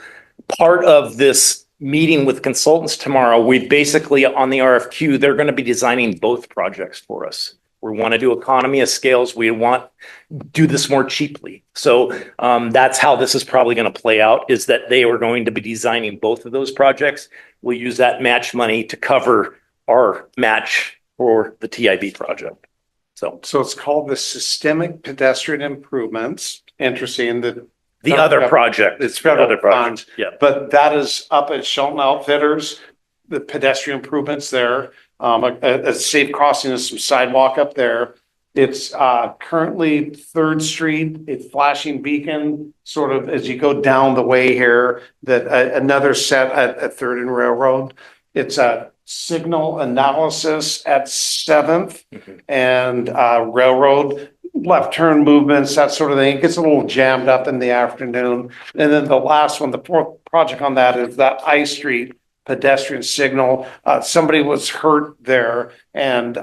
part of this meeting with consultants tomorrow, we basically on the RFQ, they're going to be designing both projects for us. We want to do economy of scales. We want to do this more cheaply. So that's how this is probably going to play out, is that they are going to be designing both of those projects. We'll use that match money to cover our match for the TIB project. So it's called the Systemic Pedestrian Improvements. Interesting that the other project. It's federal funds. Yeah. But that is up at Shelton Outfitters, the pedestrian improvements there. A safe crossing and some sidewalk up there. It's currently 3rd Street. It's flashing beacon sort of as you go down the way here, that another set at 3rd and Railroad. It's a signal analysis at 7th and Railroad, left turn movements, that sort of thing. It gets a little jammed up in the afternoon. And then the last one, the 4th project on that is that I Street pedestrian signal. Somebody was hurt there. And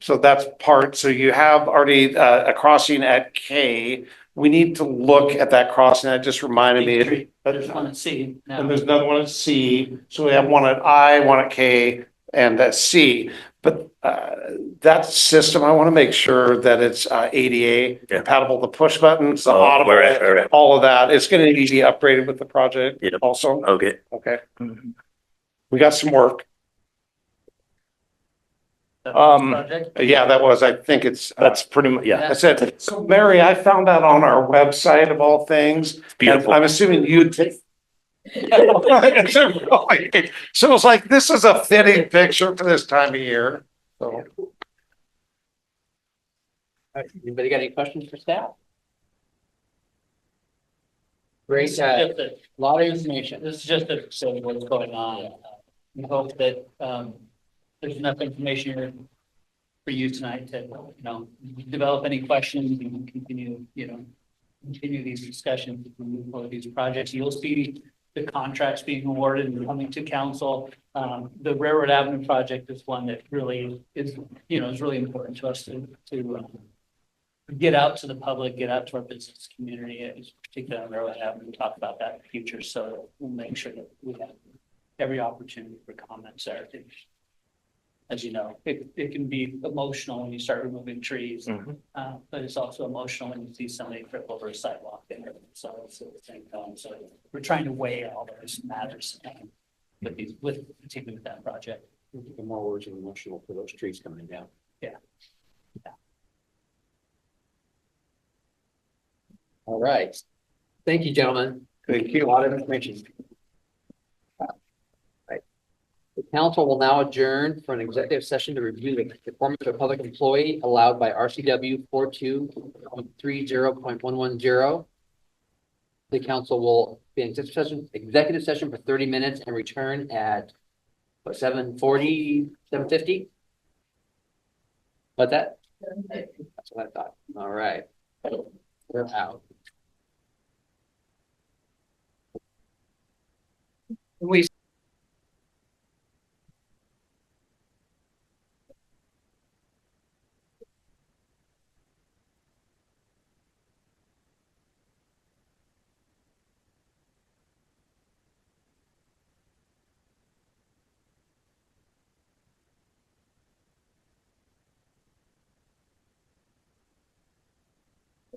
so that's part. So you have already a crossing at K. We need to look at that crossing. That just reminded me. There's one at C now. And there's another one at C. So we have one at I, one at K, and at C. But that system, I want to make sure that it's ADA compatible, the push buttons, the audible, right. all of that. It's going to need to be upgraded with the project also. Okay. Okay. We got some work. Project? Yeah, that was, I think it's. That's pretty much, yeah. That's it. So Mary, I found that on our website of all things. It's beautiful. I'm assuming you'd take. So it's like, this is a fitting picture for this time of year. So. Anybody got any questions for staff? Great, A lot of information. This is just to say what's going on. We hope that there's enough information here for you tonight to, develop any questions and continue these discussions, as we move forward these projects. You'll see the contracts being awarded and coming to council. The Railroad Avenue project is one that really is really important to us to get out to the public, get out to our business community, particularly on Railroad Avenue, talk about that in the future. So we'll make sure that we have every opportunity for comments there. As you know, it can be emotional when you start removing trees, but it's also emotional when you see somebody trip over a sidewalk and everything. So it's at the same time. So we're trying to weigh all those matters particularly with that project. The more words are emotional for those trees coming down. Yeah. All right. Thank you, gentlemen. Thank you. A lot of information. Right. The council will now adjourn for an executive session to review the performance of a public employee allowed by RCW 42.30.110. The council will be in executive session for 30 minutes and return at 7:40, 7:50? What's that? That's what I thought. All right. We're out. We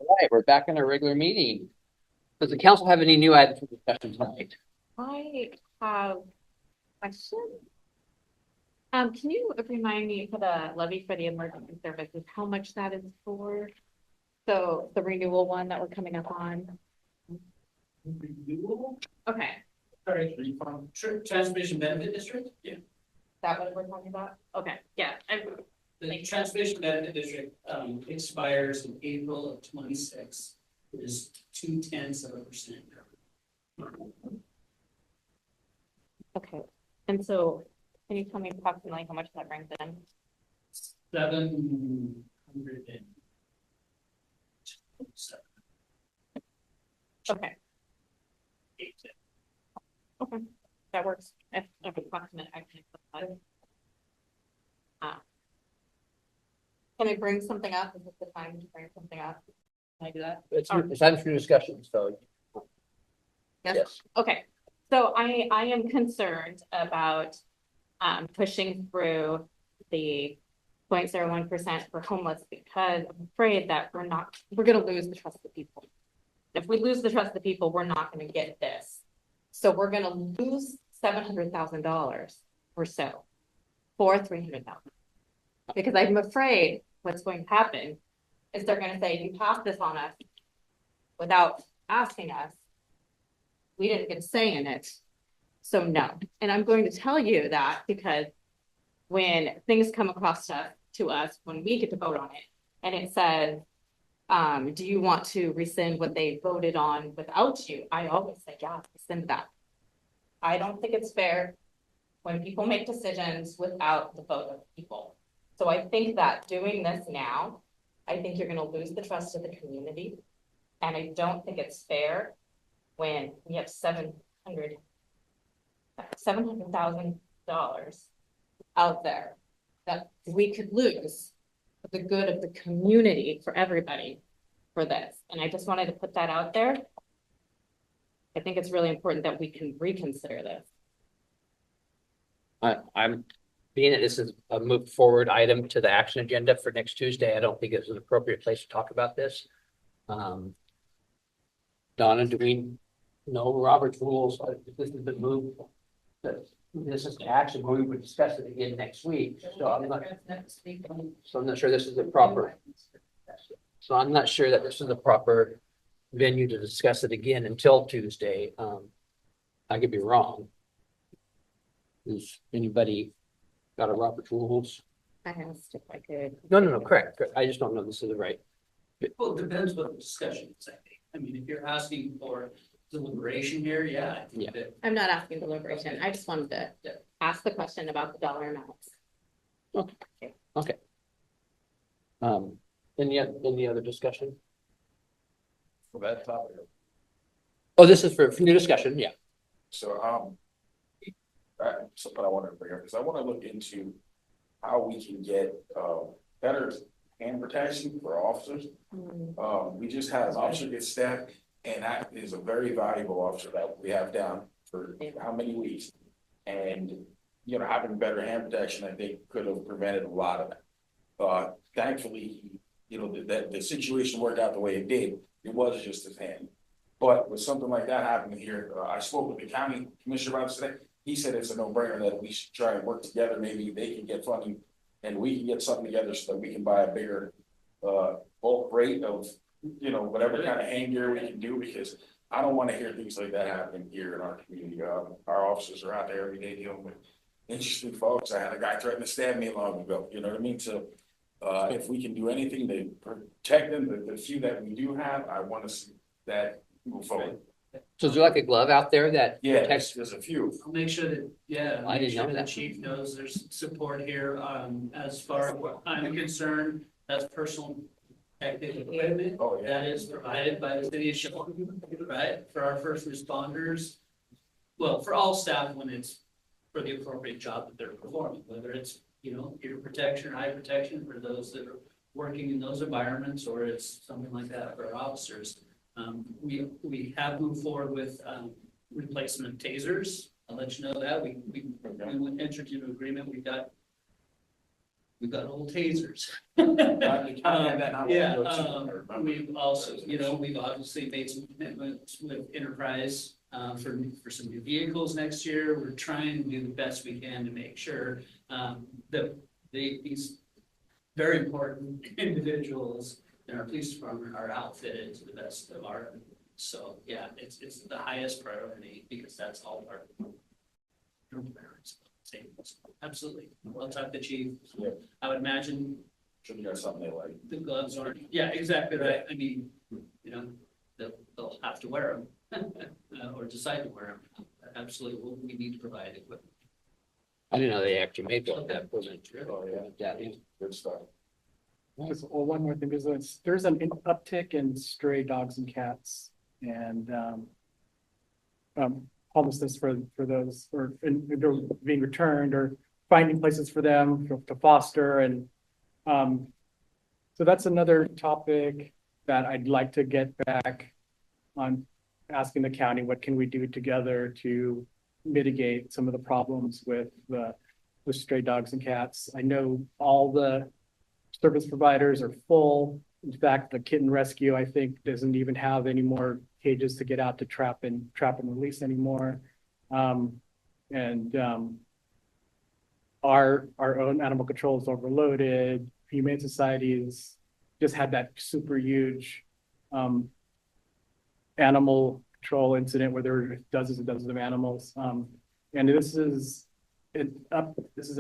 All right, we're back in our regular meeting. Does the council have any new items for discussion tonight? I have a question. Can you remind me for the levy for the emergency services, how much that is for? So the renewal one that we're coming up on? Okay, Sorry, Transmission Benefit District? Yeah. is that what we're talking about? Okay, yeah. The Transmission Benefit District expires in April of 26. It is 0.2%. Okay, and so can you tell me approximately how much that brings in? 700. Okay. Okay, that works. If approximate, I can put that. Can I bring something up? Is this the time to bring something up? Can I do that? It's time for discussion, so. Yes. Okay, so I am concerned about pushing through the 0.01% for homeless because I'm afraid that we're gonna lose the trust of the people. If we lose the trust of the people, we're not gonna get this. So we're gonna lose $700,000 or so for $300,000. Because I'm afraid what's going to happen is they're gonna say, you passed this on us without asking us. We didn't get a say in it. So no, and I'm going to tell you that because when things come across to us, when we get to vote on it, and it says, do you want to rescind what they voted on without you? I always say, yeah, rescind that. I don't think it's fair when people make decisions without the vote of people. So I think that doing this now, I think you're gonna lose the trust of the community. And I don't think it's fair when we have $700,000 out there that we could lose for the good of the community, for everybody, for this. And I just wanted to put that out there. I think it's really important that we can reconsider this. I'm being that this is a move forward item to the action agenda for next Tuesday. I don't think it's an appropriate place to talk about this. Donna, do we know Robert's rules? If this has been moved, this is the action, we would discuss it again next week. So I'm not sure this is the proper. So I'm not sure that this is the proper venue to discuss it again until Tuesday. I could be wrong. Is anybody got a Robert's rules? I asked if I could. No, correct. I just don't know if this is the right. Well, it depends what the discussion is, I think. I mean, if you're asking for deliberation here, yeah, I think that. I'm not asking deliberation. I just wanted to ask the question about the dollar amounts. Okay. Any other discussion? For that topic. Oh, this is for new discussion, yeah. So, something I wanted to bring up, because I want to look into how we can get, better hand protection for officers. We just had an officer get stabbed, and that is a very valuable officer that we have down for how many weeks? And, you know, having better hand protection, I think, could have prevented a lot of that. Thankfully, you know, the situation worked out the way it did. It was just his hand. But with something like that happening here, I spoke with the county commissioner about it today. He said it's a no-brainer that we should try and work together. Maybe they can get funding and we can get something together so that we can buy a bigger bulk rate of, you know, whatever kind of hand gear we can do, because I don't want to hear things like that happening here in our community. Our officers are out there every day dealing with interesting folks. I had a guy threaten to stab me long ago, you know what I mean? So if we can do anything to protect them, the few that we do have, I want to see that move forward. So is there like a glove out there that Yeah, protects? there's a few. I'll make sure that, yeah. I didn't make sure know that. The chief knows there's support here, as far as what I'm concerned, that's personal protective equipment. Oh, yeah. That is provided by the city of Sheboygan, right, for our first responders. Well, for all staff when it's for the appropriate job that they're performing, whether it's, you know, ear protection, eye protection for those that are working in those environments, or it's something like that for our officers. We have moved forward with, replacement of tasers. I'll let you know that we entered into agreement. We've got old tasers. We've also, you know, we've obviously made some commitments with Enterprise for some new vehicles next year. We're trying to do the best we can to make sure that these very important individuals in our police department are outfitted to the best of our. So yeah, it's the highest priority because that's all our parents. Absolutely. Well, talk to the chief. Yeah. I would imagine Should be something they like. the gloves aren't, yeah, exactly right. I mean, you know, they'll have to wear them or decide to wear them. Absolutely. We need to provide equipment. I didn't know they actually made one that wasn't. Oh, yeah. Good stuff. Well, one more thing, there's an uptick in stray dogs and cats and homelessness for those, or they're being returned or finding places for them to foster. And so that's another topic that I'd like to get back on, asking the county, what can we do together to mitigate some of the problems with the stray dogs and cats? I know all the service providers are full. In fact, the kitten rescue, I think, doesn't even have any more cages to get out to trap and release anymore. Our own animal control is overloaded. Humane Societies just had that super huge animal control incident where there were dozens and dozens of animals. And this is a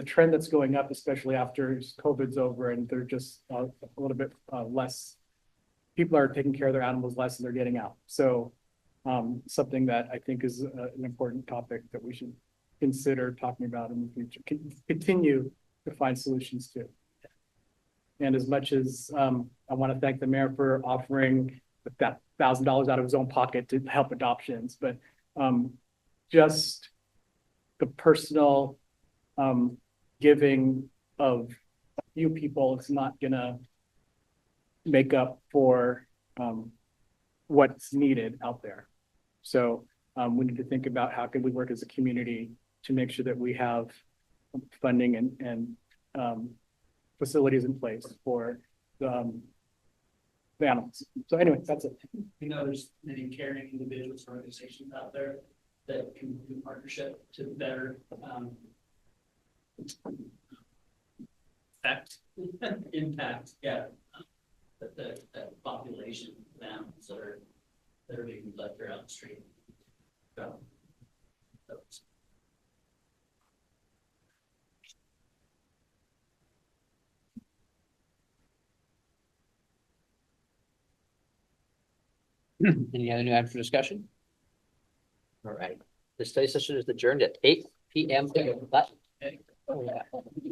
trend that's going up, especially after COVID's over and they're just a little bit less, people are taking care of their animals less and they're getting out. So something that I think is an important topic that we should consider talking about in the future, continue to find solutions to. And as much as I want to thank the mayor for offering that $1,000 out of his own pocket to help adoptions, but just the personal giving of a few people is not gonna make up for what's needed out there. So we need to think about how can we work as a community to make sure that we have funding and facilities in place for the animals. So anyway, that's it. You know, there's many caring individuals, organizations out there that can do partnership to better impact, yeah, that population of animals that are being left there out the street. So, Any other new items for discussion? All right, the study session is adjourned at 8 p.m.